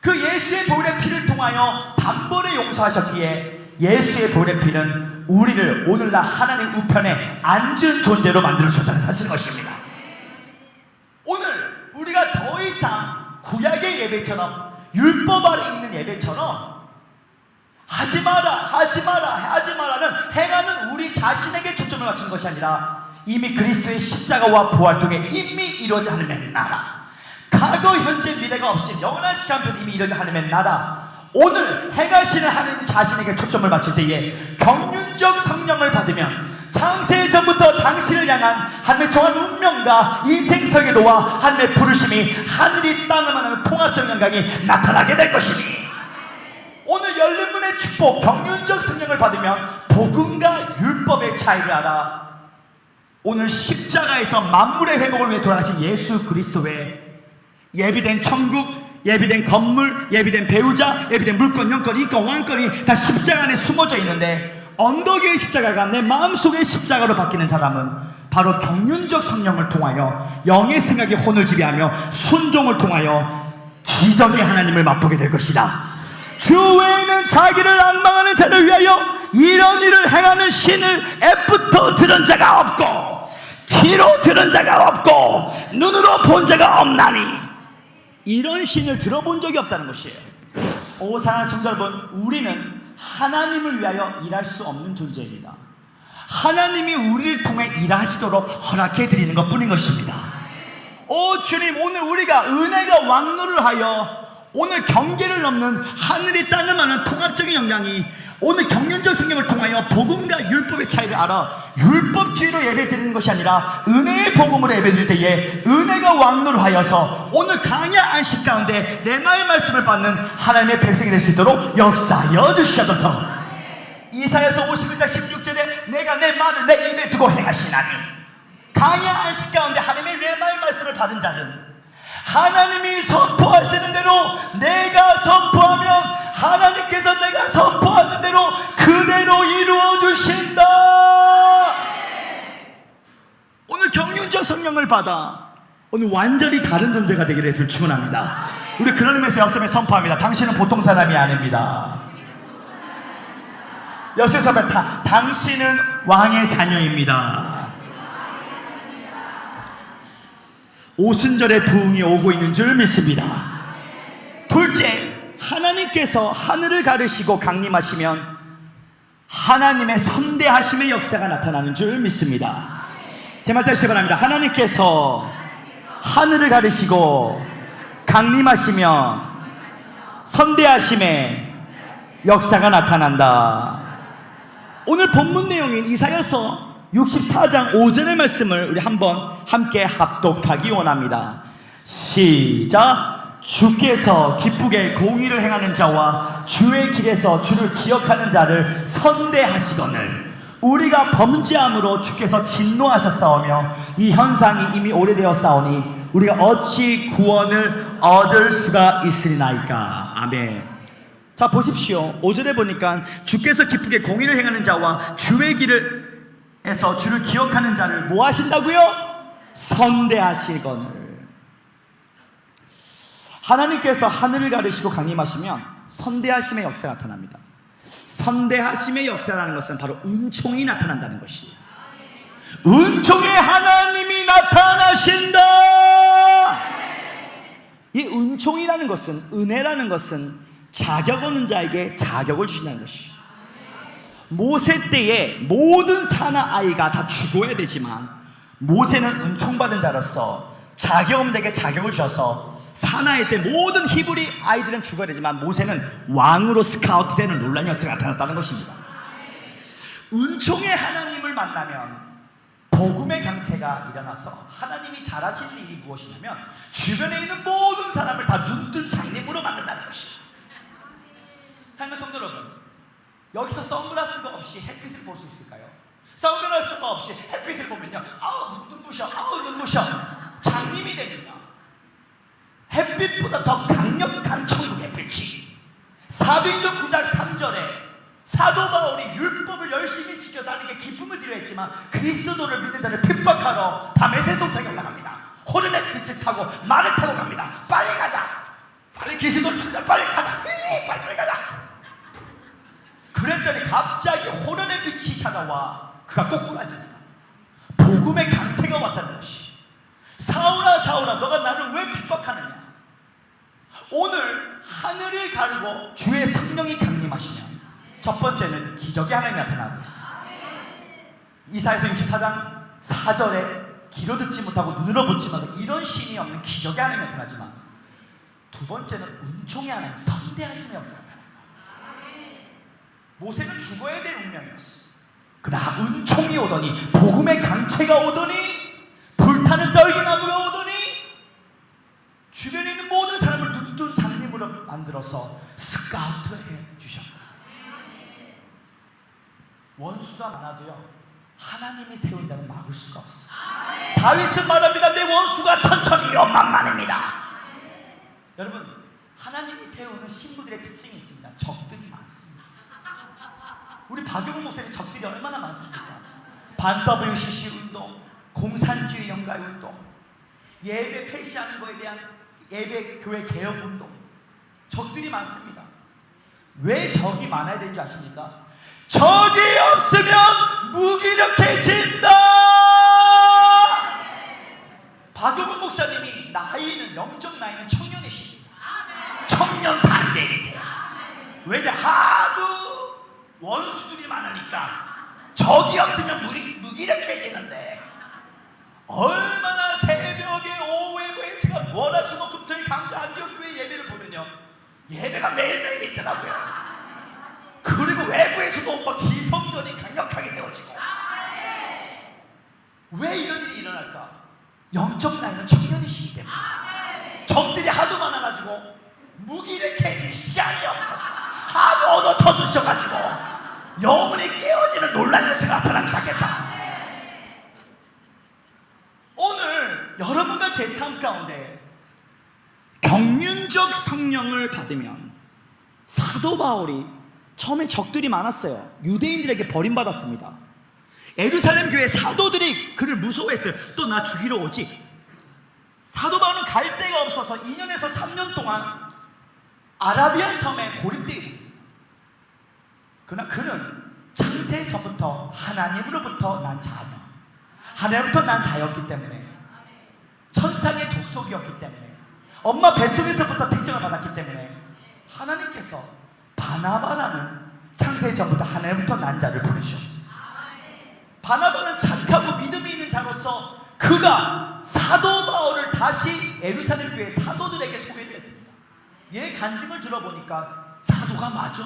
그 예수의 보혈의 피를 통하여 단번에 용서하셨기에 예수의 보혈의 피는 우리를 오늘날 하나님 우편에 앉은 존재로 만들어주셨다는 사실인 것입니다. 오늘 우리가 더 이상 구약의 예배처럼 율법 아래 있는 예배처럼 하지마라는 행하는 우리 자신에게 초점을 맞추는 것이 아니라 이미 그리스도의 십자가와 부활 통해 이미 이루어진 하나님의 나라, 과거 현재 미래가 없이 영원한 시간표는 이미 이루어진 하나님의 나라, 오늘 행하시는 하나님 자신에게 초점을 맞출 때에 경륜적 성령을 받으면 창세 전부터 당신을 향한 하나님의 정한 운명과 인생 설계도와 하나님의 부르심이 하늘이 땅을 만나는 통합적 영광이 나타나게 될 것이니, 오늘 열린 문의 축복, 경륜적 성령을 받으면 복음과 율법의 차이를 알아 오늘 십자가에서 만물의 회복을 위해 돌아가신 예수 그리스도 외에 예비된 천국, 예비된 건물, 예비된 배우자, 예비된 물건, 영권, 인권, 왕권이 다 십자가 안에 숨어져 있는데, 언덕 위의 십자가가 내 마음속의 십자가로 바뀌는 사람은 바로 경륜적 성령을 통하여 영의 생각에 혼을 지배하며 순종을 통하여 기적의 하나님을 맛보게 될 것이다. 주 외에는 자기를 앙망하는 자를 위하여 이런 일을 행하는 신을 애부터 들은 자가 없고 귀로 들은 자가 없고 눈으로 본 자가 없나니, 이런 신을 들어본 적이 없다는 것이에요. 오 사랑하는 성도 여러분, 우리는 하나님을 위하여 일할 수 없는 존재입니다. 하나님이 우리를 통해 일하시도록 허락해 드리는 것 뿐인 것입니다. 오 주님, 오늘 우리가 은혜가 왕노를 하여 오늘 경계를 넘는 하늘이 땅을 마는 통합적인 영향이 오늘 경륜적 성령을 통하여 복음과 율법의 차이를 알아 율법주의로 예배드리는 것이 아니라 은혜의 복음으로 예배드릴 때에 은혜가 왕노를 하여서 오늘 강야 안식 가운데 내 마음의 말씀을 받는 하나님의 백성이 될 수 있도록 역사하여 주시옵소서. 이사야서 51장 16절에 내가 내 말을 내 입에 두고 행하시나니, 강야 안식 가운데 하나님의 레마의 말씀을 받은 자는 하나님이 선포하시는 대로 내가 선포하면 하나님께서 내가 선포하는 대로 그대로 이루어 주신다. 오늘 경륜적 성령을 받아 오늘 완전히 다른 존재가 되기를 예수를 축원합니다. 우리 그런 의미에서 역삼에 선포합니다. 당신은 보통 사람이 아닙니다. 역삼에 당신은 왕의 자녀입니다. 오순절의 부흥이 오고 있는 줄 믿습니다. 둘째, 하나님께서 하늘을 가르시고 강림하시면 하나님의 선대하심의 역사가 나타나는 줄 믿습니다. 제 말 다시 바랍니다. 하나님께서 하늘을 가르시고 강림하시면 선대하심의 역사가 나타난다. 오늘 본문 내용인 이사야서 64장 5절의 말씀을 우리 한번 함께 합독하기 원합니다. 시작. 주께서 기쁘게 공의를 행하는 자와 주의 길에서 주를 기억하는 자를 선대하시거늘 우리가 범죄함으로 주께서 진노하셨사오며 이 현상이 이미 오래되었사오니 우리가 어찌 구원을 얻을 수가 있으리나이까. 아멘. 자 보십시오. 5절에 보니까 주께서 기쁘게 공의를 행하는 자와 주의 길에서 주를 기억하는 자를 뭐 하신다고요? 선대하시거늘. 하나님께서 하늘을 가르시고 강림하시면 선대하심의 역사가 나타납니다. 선대하심의 역사라는 것은 바로 은총이 나타난다는 것이에요. 은총의 하나님이 나타나신다. 이 은총이라는 것은, 은혜라는 것은 자격 없는 자에게 자격을 주신다는 것이에요. 모세 때에 모든 사나 아이가 다 죽어야 되지만 모세는 은총받은 자로서 자격 없는 자에게 자격을 주셔서 사나이 때 모든 히브리 아이들은 죽어야 되지만 모세는 왕으로 스카우트되는 놀라운 역사가 나타났다는 것입니다. 은총의 하나님을 만나면 복음의 강체가 일어나서 하나님이 잘하시는 일이 무엇이냐면 주변에 있는 모든 사람을 다 눈뜬 장님으로 만든다는 것이에요. 사랑하는 성도 여러분, 여기서 선글라스가 없이 햇빛을 볼 수 있을까요? 선글라스가 없이 햇빛을 보면요, 아우 눈부셔, 아우 눈부셔. 장님이 됩니다. 햇빛보다 더 강력한 천국의 빛이. 사도행전 9장 3절에 사도 바울이 율법을 열심히 지켜서 하는 게 기쁨을 드려 했지만 그리스도를 믿는 자를 핍박하러 다메섹 동상에 올라갑니다. 호르넷 빛을 타고 말을 타고 갑니다. 빨리 가자. 빨리 그리스도를 믿는 자 빨리 가자. 빨리 가자. 그랬더니 갑자기 호르넷 빛이 찾아와 그가 꼬꾸라집니다. 복음의 강체가 왔다는 것이. 사울아 사울아 너가 나를 왜 핍박하느냐. 오늘 하늘을 가르고 주의 성령이 강림하시면 첫 번째는 기적이 하나님 나타나고 있어요. 이사야서 64장 4절에 귀로 듣지 못하고 눈으로 보지 못하고 이런 신이 없는 기적이 하나님 나타나지만 두 번째는 은총의 하나님 선대하시는 역사가 나타납니다. 모세는 죽어야 될 운명이었어. 그러나 은총이 오더니 복음의 강체가 오더니 불타는 떨기나무가 오더니 주변에 있는 모든 사람을 눈뜬 장님으로 만들어서 스카우트해 주셨다. 원수가 많아도요 하나님이 세운 자는 막을 수가 없어. 다윗은 말합니다. 내 원수가 천천히요 만만입니다. 여러분, 하나님이 세우는 신부들의 특징이 있습니다. 적들이 많습니다. 우리 박용훈 목사님 적들이 얼마나 많습니까? 반 WCC 운동, 공산주의 연가의 운동, 예배 폐시하는 거에 대한 예배 교회 개혁 운동, 적들이 많습니다. 왜 적이 많아야 되는지 아십니까? 적이 없으면 무기력해진다. 박용훈 목사님이 나이는 영적 나이는 청년이십니다. 청년 반대이세요. 왜냐 하도 원수들이 많으니까 적이 없으면 무기력해지는데 얼마나 새벽에 오후에 제가 월화수목금토일 강주 안디옥교회 예배를 보면요 예배가 매일매일 있더라고요. 그리고 외부에서도 막 지성전이 강력하게 되어지고. 왜 이런 일이 일어날까? 영적 나이는 청년이시기 때문에. 적들이 하도 많아가지고 무기력해질 시간이 없었어. 하도 얻어 터주셔가지고 영혼이 깨어지는 놀라운 역사가 나타나기 시작했다. 오늘 여러분과 제 삶 가운데 경륜적 성령을 받으면 사도 바울이 처음에 적들이 많았어요. 유대인들에게 버림받았습니다. 예루살렘 교회 사도들이 그를 무서워했어요. 또 나 죽이러 오지. 사도 바울은 갈 데가 없어서 2년에서 3년 동안 아라비안 섬에 고립되어 있었습니다. 그러나 그는 창세 전부터 하나님으로부터 난 자녀, 하나님으로부터 난 자였기 때문에, 천상의 족속이었기 때문에, 엄마 뱃속에서부터 택정을 받았기 때문에 하나님께서 바나바라는 창세 전부터 하나님부터 난 자를 부르셨어요. 바나바는 착하고 믿음이 있는 자로서 그가 사도 바울을 다시 예루살렘 교회 사도들에게 소개를 했습니다. 얘 간증을 들어보니까 사도가 맞아.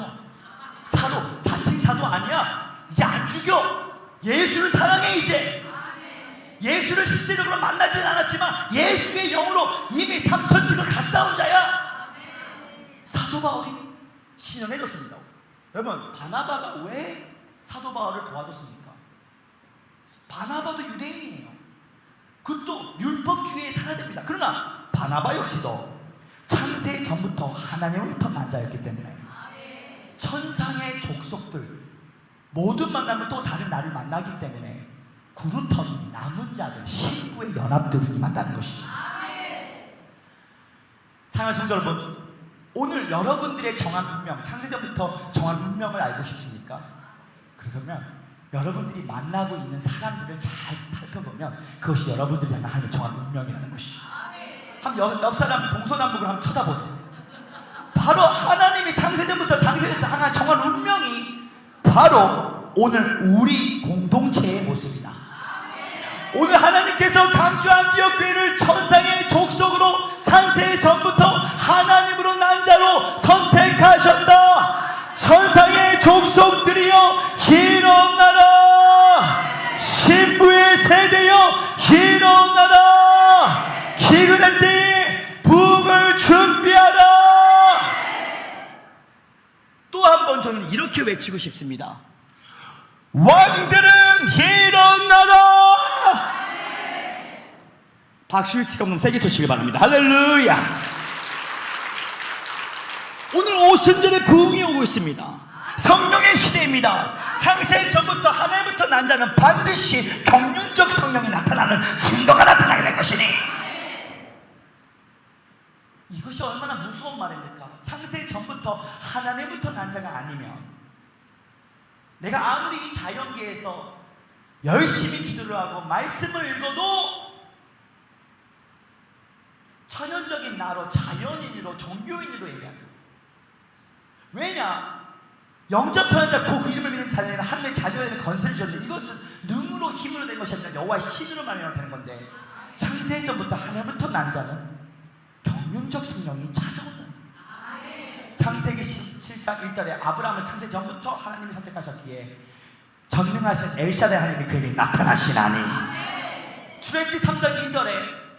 사도, 자칭 사도 아니야. 이제 안 죽여. 예수를 사랑해 이제. 예수를 실제적으로 만나진 않았지만 예수의 영으로 이미 삼천직을 갔다 온 자야. 사도 바울이 신원해줬습니다. 여러분, 바나바가 왜 사도 바울을 도와줬습니까? 바나바도 유대인이에요. 그것도 율법주의에 살아야 됩니다. 그러나 바나바 역시도 창세 전부터 하나님으로부터 난 자였기 때문에 천상의 족속들 모든 만나면 또 다른 나를 만나기 때문에 구루터기 남은 자들 신구의 연합들이 임한다는 것입니다. 사랑하는 성도 여러분, 오늘 여러분들의 정한 운명, 창세전부터 정한 운명을 알고 싶습니까? 그러면 여러분들이 만나고 있는 사람들을 잘 살펴보면 그것이 여러분들이 향한 하나님의 정한 운명이라는 것이죠. 한번 옆 사람 동서남북을 한번 쳐다보세요. 바로 하나님이 창세전부터 당신한테 향한 정한 운명이 바로 오늘 우리 공동체의 모습이다. 오늘 하나님께서 강주 안디옥 교회를 천상의 족속으로 창세 전부터 하나님으로 난 자로 선택하셨다. 천상의 족속들이여 일어나라. 신부의 세대 그날 때에 부흥을 준비하라. 또 한 번 저는 이렇게 외치고 싶습니다. 왕들은 일어나라. 박수를 치고 없는 세게 쳐주시기 바랍니다. 할렐루야. 오늘 오순절에 부흥이 오고 있습니다. 성령의 시대입니다. 창세 전부터 하늘부터 난 자는 반드시 경륜적 성령이 나타나는 증거가 나타나게 될 것이니, 이것이 얼마나 무서운 말입니까? 창세 전부터 하나님부터 난 자가 아니면, 내가 아무리 이 자연계에서 열심히 기도를 하고 말씀을 읽어도 천연적인 나로, 자연인으로, 종교인으로 얘기합니다. 왜냐? 영접하는 자, 그 이름을 믿는 자녀에는 하나님의 자녀에는 건설을 주셨는데, 이것은 능으로 힘으로 된 것이 아니라 여호와의 신으로 말미암아 되는 건데, 창세전부터 하나님부터 난 자는 경륜적 성령이 찾아온다. 창세기 7장 1절에 아브라함을 창세 전부터 하나님이 선택하셨기에 전능하신 엘샤다의 하나님이 그에게 나타나시나니, 출애굽기 3장 2절에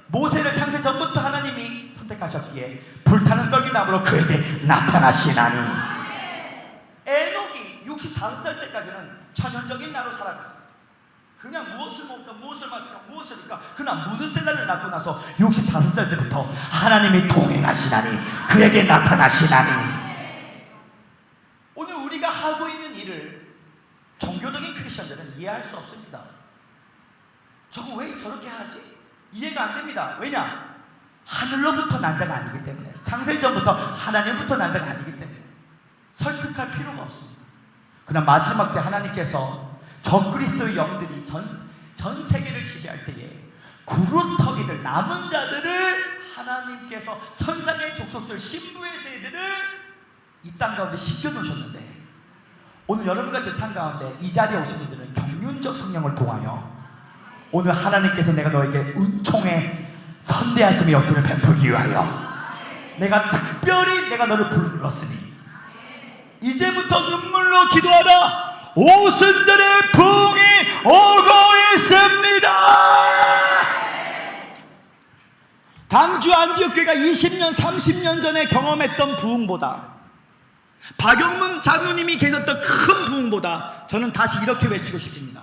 모세를 창세 전부터 하나님이 선택하셨기에 불타는 떨기나무로 그에게 나타나시나니, 에녹이 65살 때까지는 천연적인 나로 살아갔습니다. 그냥 무엇을 먹을까, 무엇을 마실까, 무엇을 할까, 그냥 무드셀라를 낳고 나서 65살 때부터 하나님이 동행하시나니, 그에게 나타나시나니. 오늘 우리가 하고 있는 일을 종교적인 크리스천들은 이해할 수 없습니다. 저거 왜 저렇게 하지? 이해가 안 됩니다. 왜냐? 하늘로부터 난 자가 아니기 때문에, 창세전부터 하나님부터 난 자가 아니기 때문에 설득할 필요가 없습니다. 그러나 마지막 때 하나님께서 적그리스도의 영들이 전 세계를 지배할 때에 구루터기들, 남은 자들을 하나님께서 천상의 족속들, 신부의 세대들을 이 땅 가운데 심겨놓으셨는데, 오늘 여러분과 제 삶 가운데 이 자리에 오신 분들은 경륜적 성령을 통하여 오늘 하나님께서 내가 너에게 은총의 선대하심의 역사를 베풀기 위하여 내가 특별히 내가 너를 불렀으니 이제부터 눈물로 기도하라. 오순절의 부흥이 오고 있습니다. 당주 안디옥 교회가 20년 30년 전에 경험했던 부흥보다, 박영문 장로님이 계셨던 큰 부흥보다 저는 다시 이렇게 외치고 싶습니다.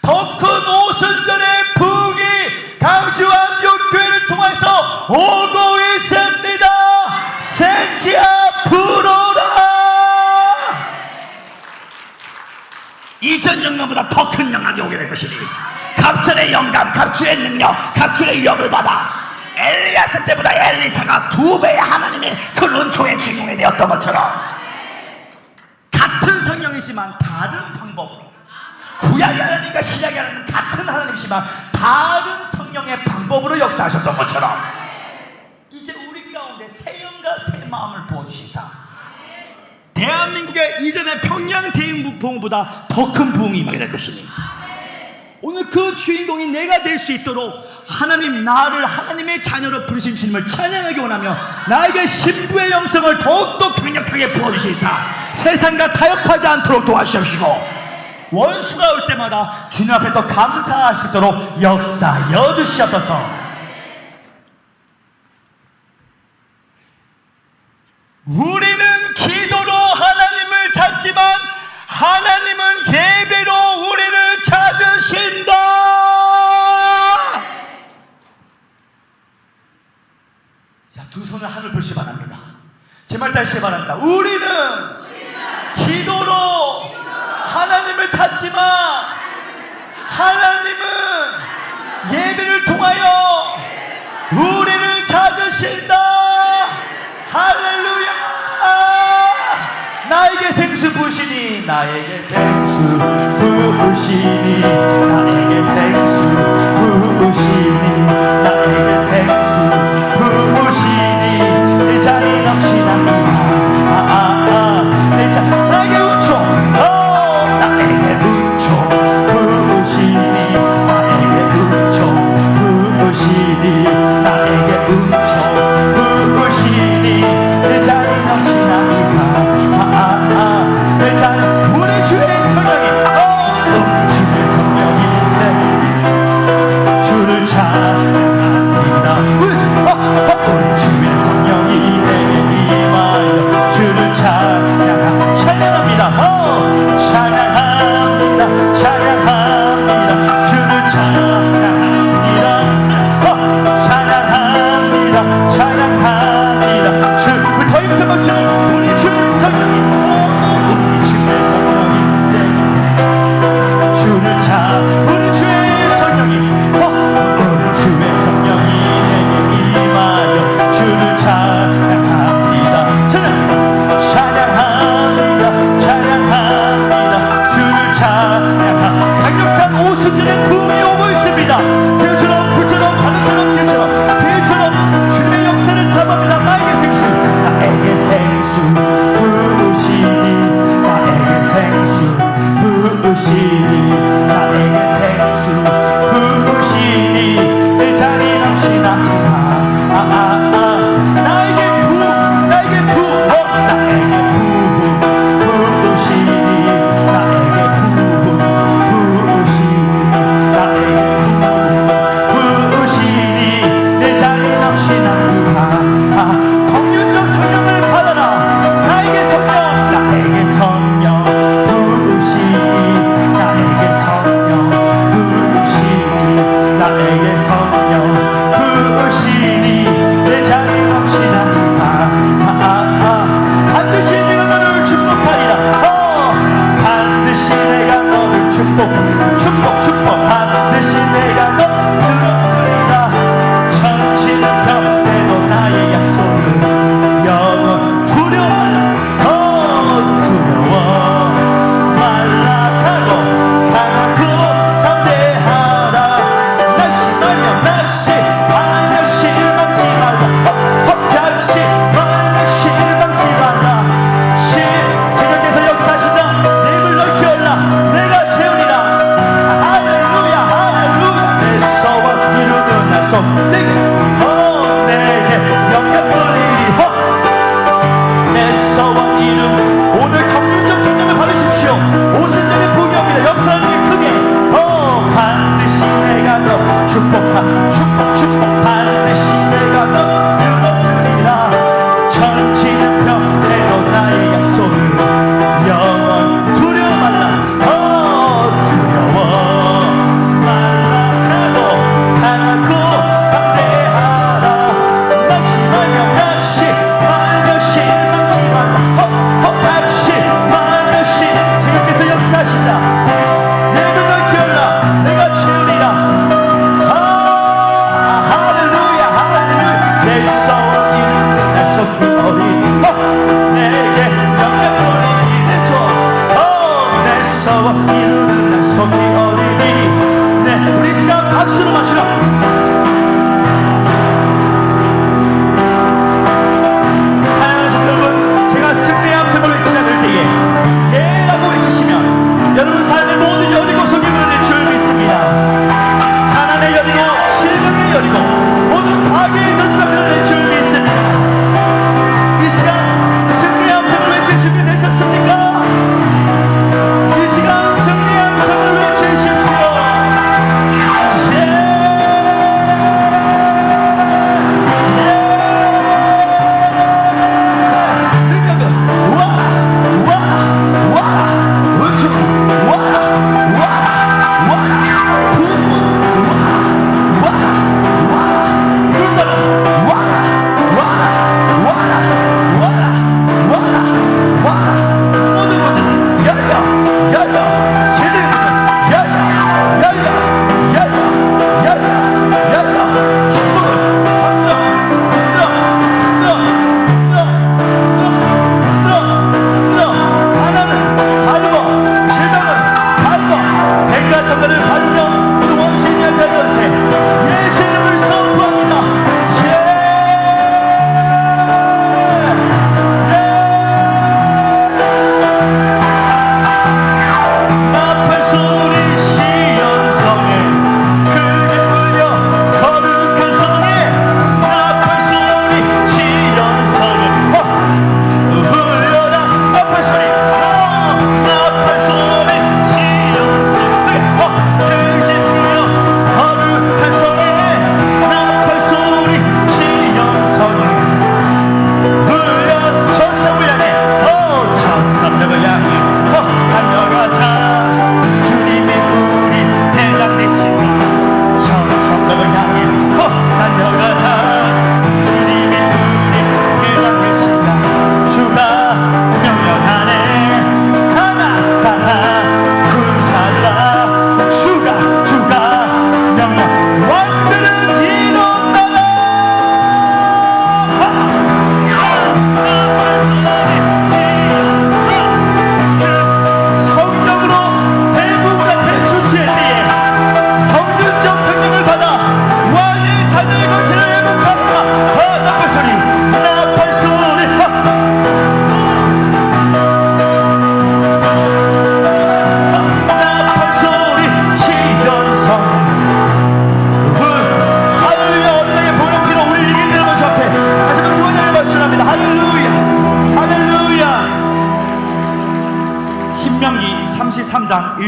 더 큰 오순절의 부흥이 강주 안디옥 교회를 통해서 오고 있습니다. 생기야 불어라. 이전 영광보다 더 큰 영광이 오게 될 것이니, 갑절의 영감, 갑절의 능력, 갑절의 위협을 받아 엘리야스 때보다 엘리사가 2배의 하나님의 그 은총의 주인공이 되었던 것처럼, 같은 성령이지만 다른 방법으로, 구약의 하나님과 신약의 하나님 같은 하나님이지만 다른 성령의 방법으로 역사하셨던 것처럼, 이제 우리 가운데 새 영과 새 마음을 부어주시사 대한민국의 이전의 평양 대흥 부흥보다 더 큰 부흥이 임하게 될 것이니, 오늘 그 주인공이 내가 될 수 있도록 하나님, 나를 하나님의 자녀로 부르신 주님을 찬양하기 원하며 나에게 신부의 영성을 더욱더 강력하게 부어주시사 세상과 타협하지 않도록 도와주시옵시고, 원수가 올 때마다 주님 앞에 더 감사할 수 있도록 역사여 주시옵소서. 우리는 기도로 하나님을 찾지만 하나님은 예배로 우리를 찾으신다. 자, 두 손을 하늘 보시기 바랍니다. 제 말 다시 바랍니다. 우리는 기도로 하나님을 찾지만 하나님은 예배를 통하여 우리를 찾으신다. 할렐루야. 나에게 생수 부으시니, 나에게 생수 부으시니, 나에게 생수 부으시니, 나에게 생수 부으시니, 내 잔이 넘치나이다. 내 잔, 나에게 은총, 나에게 은총 부으시니, 나에게 은총 부으시니, 나에게 은총 부으시니, 내 잔이 넘치나이다. 내 잔은 우리 주의 성령이, 주의 숨기는 부흥이 오고 있습니다. 새우처럼 불처럼 바늘처럼 길처럼 빌처럼 주님의 역사를 사모합니다. 나에게 생수 부으시니 나에게 생수 부으시니 나에게 생수 부으시니 내 잔이 넘치나이다. 나에게 부흥 나에게 부흥 나에게 부흥 부으시니 나에게 부흥 부으시니 나에게 부흥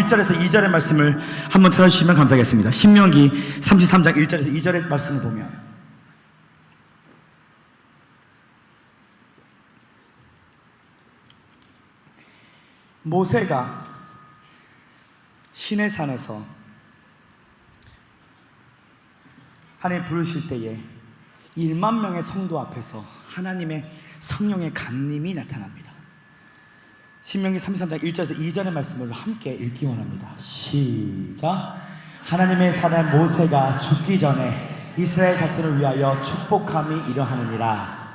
1절에서 2절의 말씀을 한번 찾아주시면 감사하겠습니다. 신명기 33장 1절에서 2절의 말씀을 보면 모세가 시내산에서 하나님 부르실 때에 1만 명의 성도 앞에서 하나님의 성령의 강림이 나타납니다. 신명기 33장 1절에서 2절의 말씀을 함께 읽기 원합니다. 시작. 하나님의 사람 모세가 죽기 전에 이스라엘 자손을 위하여 축복함이 이러하느니라.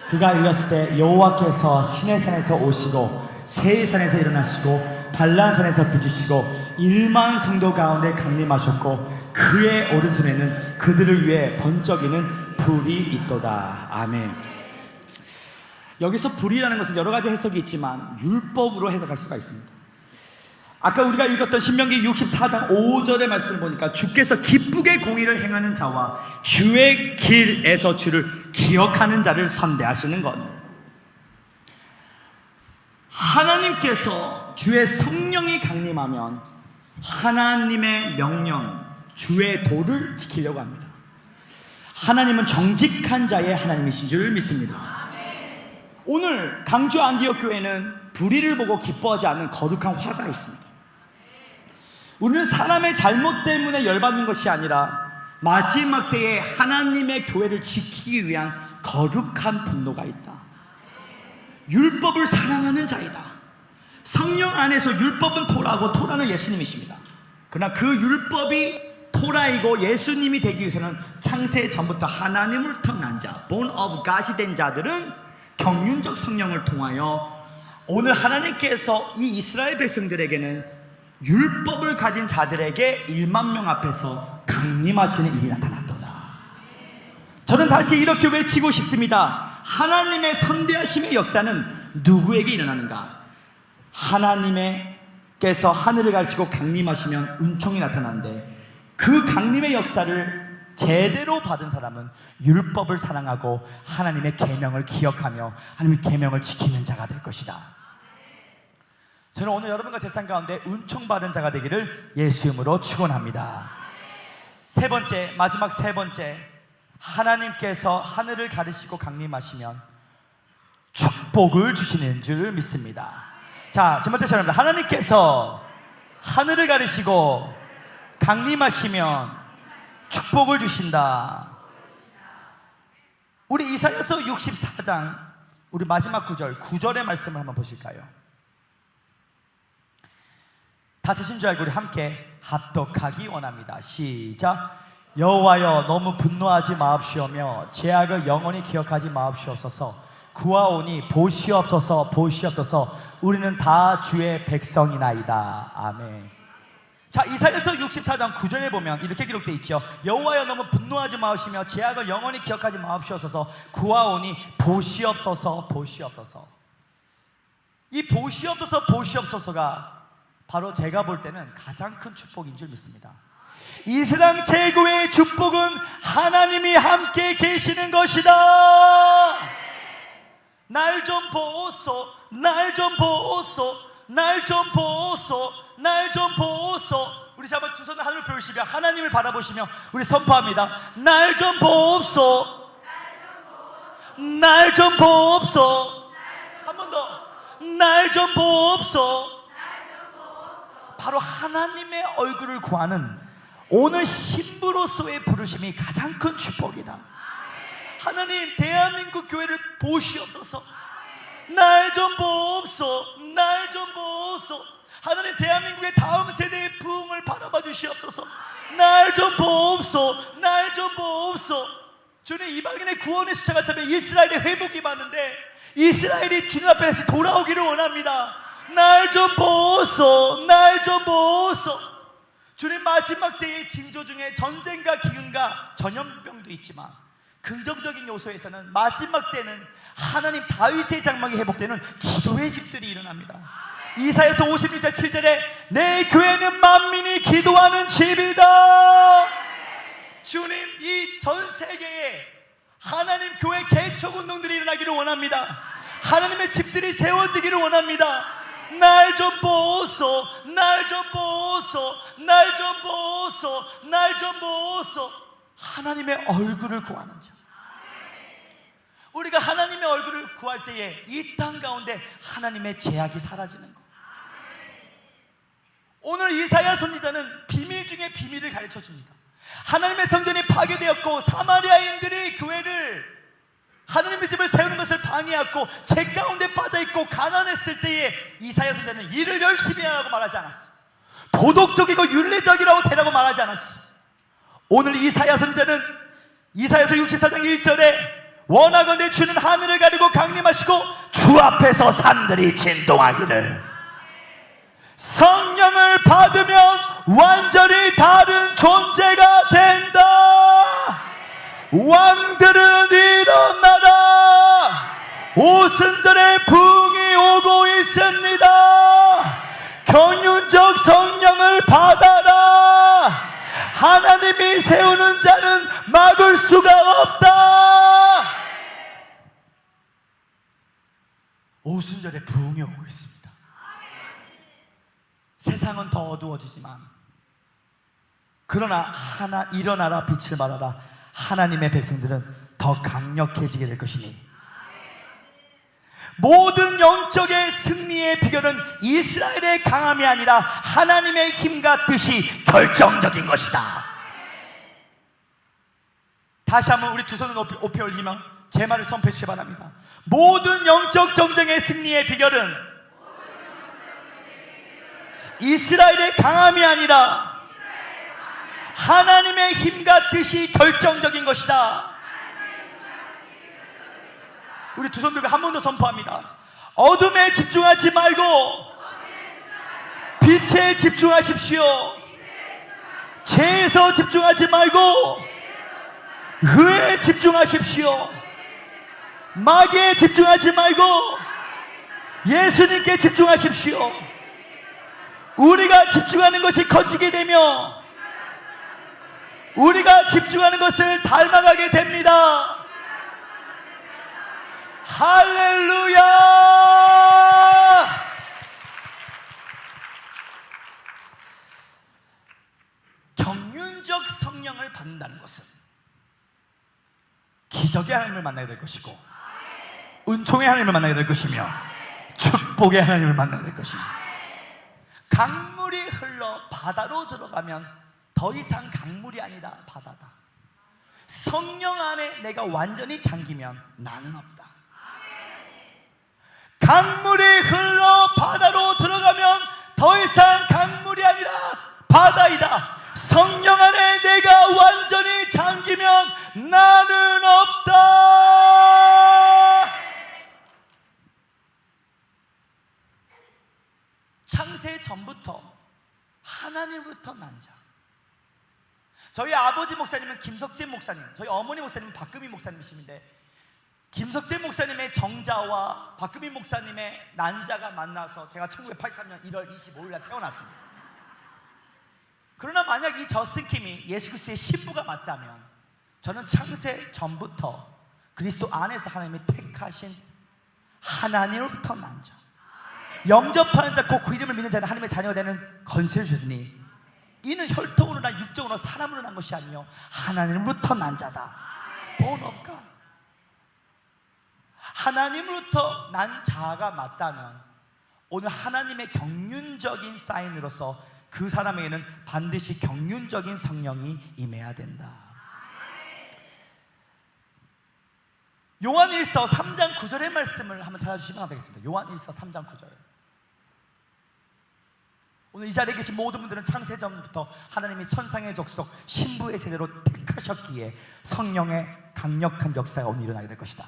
그가 일렀을 때 여호와께서 시내산에서 오시고 세일산에서 일어나시고 발란산에서 비추시고 1만 성도 가운데 강림하셨고 그의 오른손에는 그들을 위해 번쩍이는 불이 있도다. 아멘. 여기서 불이라는 것은 여러 가지 해석이 있지만 율법으로 해석할 수가 있습니다. 아까 우리가 읽었던 신명기 64장 5절의 말씀을 보니까 주께서 기쁘게 공의를 행하는 자와 주의 길에서 주를 기억하는 자를 선대하시는 것. 하나님께서 주의 성령이 강림하면 하나님의 명령, 주의 도를 지키려고 합니다. 하나님은 정직한 자의 하나님이신 줄 믿습니다. 오늘 강주 안디옥 교회는 불의를 보고 기뻐하지 않는 거룩한 화가 있습니다. 우리는 사람의 잘못 때문에 열받는 것이 아니라 마지막 때에 하나님의 교회를 지키기 위한 거룩한 분노가 있다. 율법을 사랑하는 자이다. 성령 안에서 율법은 토라고 토라는 예수님이십니다. 그러나 그 율법이 토라이고 예수님이 되기 위해서는 창세 전부터 하나님을 통한 자, born of God이 된 자들은 경륜적 성령을 통하여 오늘 하나님께서 이 이스라엘 백성들에게는 율법을 가진 자들에게 1만 명 앞에서 강림하시는 일이 나타났도다. 저는 다시 이렇게 외치고 싶습니다. 하나님의 선대하심의 역사는 누구에게 일어나는가? 하나님께서 하늘을 가시고 강림하시면 은총이 나타나는데 그 강림의 역사를 제대로 받은 사람은 율법을 사랑하고 하나님의 계명을 기억하며 하나님의 계명을 지키는 자가 될 것이다. 저는 오늘 여러분과 제 삶 가운데 은총 받은 자가 되기를 예수 이름으로 축원합니다. 세 번째, 마지막 세 번째, 하나님께서 하늘을 가르시고 강림하시면 축복을 주시는 줄 믿습니다. 자, 제 번째 시작합니다. 하나님께서 하늘을 가르시고 강림하시면 축복을 주신다. 우리 이사야서 64장 우리 마지막 9절의 말씀을 한번 보실까요? 다 쓰신 줄 알고 우리 함께 합독하기 원합니다. 시작. 여호와여 너무 분노하지 마옵시오며 죄악을 영원히 기억하지 마옵시옵소서. 구하오니 보시옵소서 보시옵소서. 우리는 다 주의 백성이나이다. 아멘. 자, 이사야서 64장 9절에 보면 이렇게 기록되어 있죠. 여호와여 너무 분노하지 마시며 죄악을 영원히 기억하지 마옵시옵소서. 구하오니 보시옵소서 보시옵소서. 이 보시옵소서 보시옵소서가 바로 제가 볼 때는 가장 큰 축복인 줄 믿습니다. 이 세상 최고의 축복은 하나님이 함께 계시는 것이다. 날 좀 보소, 날 좀 보소, 날 좀 보소, 날 좀 보소. 우리 한번 두 손을 하늘로 펴시며 하나님을 바라보시며 우리 선포합니다. 날 좀 보옵소, 날 좀 보옵소. 한 번 더, 날 좀 보옵소. 바로 하나님의 얼굴을 구하는 오늘 신부로서의 부르심이 가장 큰 축복이다. 하나님, 대한민국 교회를 보시옵소서. 날 좀 보옵소, 날 좀 보옵소. 하나님, 대한민국의 다음 세대의 부흥을 바라봐 주시옵소서. 날 좀 보옵소, 날 좀 보옵소. 주님, 이방인의 구원의 숫자가 차면 이스라엘의 회복이 많은데 이스라엘이 주님 앞에서 돌아오기를 원합니다. 날 좀 보소, 날 좀 보소. 주님, 마지막 때의 징조 중에 전쟁과 기근과 전염병도 있지만 긍정적인 요소에서는 마지막 때는 하나님 다윗의 장막이 회복되는 기도의 집들이 일어납니다. 이사야서 56장 7절에 내 교회는 만민이 기도하는 집이다. 주님, 이 전 세계에 하나님 교회 개척 운동들이 일어나기를 원합니다. 하나님의 집들이 세워지기를 원합니다. 날 좀 보소, 날 좀 보소, 날 좀 보소, 날 좀 보소. 하나님의 얼굴을 구하는 자. 우리가 하나님의 얼굴을 구할 때에 이 땅 가운데 하나님의 제약이 사라지는 것. 오늘 이사야 선지자는 비밀 중에 비밀을 가르쳐 줍니다. 하나님의 성전이 파괴되었고 사마리아인들이 교회를, 하나님의 집을 세우는 것을 방해하고 죄 가운데 빠져있고 가난했을 때에 이사야 선지자는 일을 열심히 하라고 말하지 않았어요. 도덕적이고 윤리적이라고 되라고 말하지 않았어요. 오늘 이사야 선지자는 이사야서 64장 1절에 원하건대 주는 하늘을 가리고 강림하시고 주 앞에서 산들이 진동하기를. 성령을 받으면 완전히 다른 존재가 된다. 왕들은 일어나라. 오순절에 붕이 오고 있습니다. 경륜적 성령을 받아라. 하나님이 세우는 자는 막을 수가 없다. 오순절에 부흥이 오고 있습니다. 세상은 더 어두워지지만 그러나 일어나라 빛을 발하라. 하나님의 백성들은 더 강력해지게 될 것이니 모든 영적의 승리의 비결은 이스라엘의 강함이 아니라 하나님의 힘과 뜻이 결정적인 것이다. 다시 한번 우리 두 손을 높이 올리며 제 말을 선포해 주시기 바랍니다. 모든 영적 정쟁의 승리의 비결은 이스라엘의 강함이 아니라 하나님의 힘과 뜻이 결정적인 것이다. 우리 두 손 들고 한 번 더 선포합니다. 어둠에 집중하지 말고 빛에 집중하십시오. 죄에서 집중하지 말고 의에 집중하십시오. 마귀에 집중하지 말고 예수님께 집중하십시오. 우리가 집중하는 것이 커지게 되며 우리가 집중하는 것을 닮아가게 됩니다. 할렐루야! 경륜적 성령을 받는다는 것은 기적의 하나님을 만나게 될 것이고 은총의 하나님을 만나게 될 것이며 축복의 하나님을 만나게 될 것입니다. 강물이 흘러 바다로 들어가면 더 이상 강물이 아니라 바다다. 성령 안에 내가 완전히 잠기면 나는 없다. 강물이 흘러 바다로 들어가면 더 이상 강물이 아니라 바다이다. 성령 안에 내가 완전히 잠기면 나는 없다. 창세 전부터 하나님부터 난 자. 저희 아버지 목사님은 김석재 목사님, 저희 어머니 목사님은 박금희 목사님이신데 김석재 목사님의 정자와 박금희 목사님의 난자가 만나서 제가 1983년 1월 25일 날 태어났습니다. 그러나 만약 이 저스틴 킴이 예수 그리스도의 신부가 맞다면 저는 창세 전부터 그리스도 안에서 하나님이 택하신 하나님으로부터 난 자, 영접하는 자, 곧 그 이름을 믿는 자는 하나님의 자녀가 되는 건세를 주셨으니 이는 혈통으로나 육정으로 사람으로 난 것이 아니요 하나님으로부터 난 자다. Born of God. 하나님으로부터 난 자가 맞다면 오늘 하나님의 경륜적인 사인으로서 그 사람에게는 반드시 경륜적인 성령이 임해야 된다. 요한일서 3장 9절의 말씀을 한번 찾아주시면 되겠습니다. 요한일서 3장 9절. 오늘 이 자리에 계신 모든 분들은 창세전부터 하나님이 천상의 족속 신부의 세대로 택하셨기에 성령의 강력한 역사가 오늘 일어나게 될 것이다.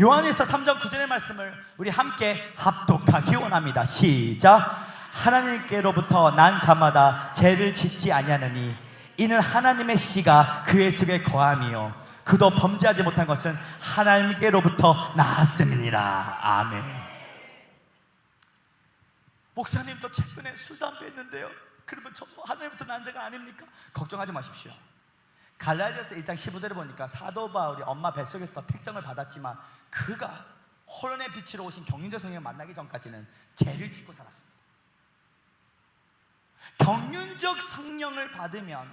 요한일서 3장 9절의 말씀을 우리 함께 합독하기 원합니다. 시작. 하나님께로부터 난 자마다 죄를 짓지 아니하느니 이는 하나님의 씨가 그의 속에 거함이요 그도 범죄하지 못한 것은 하나님께로부터 나았음이니라. 아멘. 목사님 또 최근에 술 담배 했는데요. 그러면 저 하나님부터 난 자가 아닙니까? 걱정하지 마십시오. 갈라디아서 1장 15절에 보니까 사도 바울이 엄마 뱃속에서 택정을 받았지만 그가 혼론의 빛으로 오신 경륜적 성령을 만나기 전까지는 죄를 짓고 살았습니다. 경륜적 성령을 받으면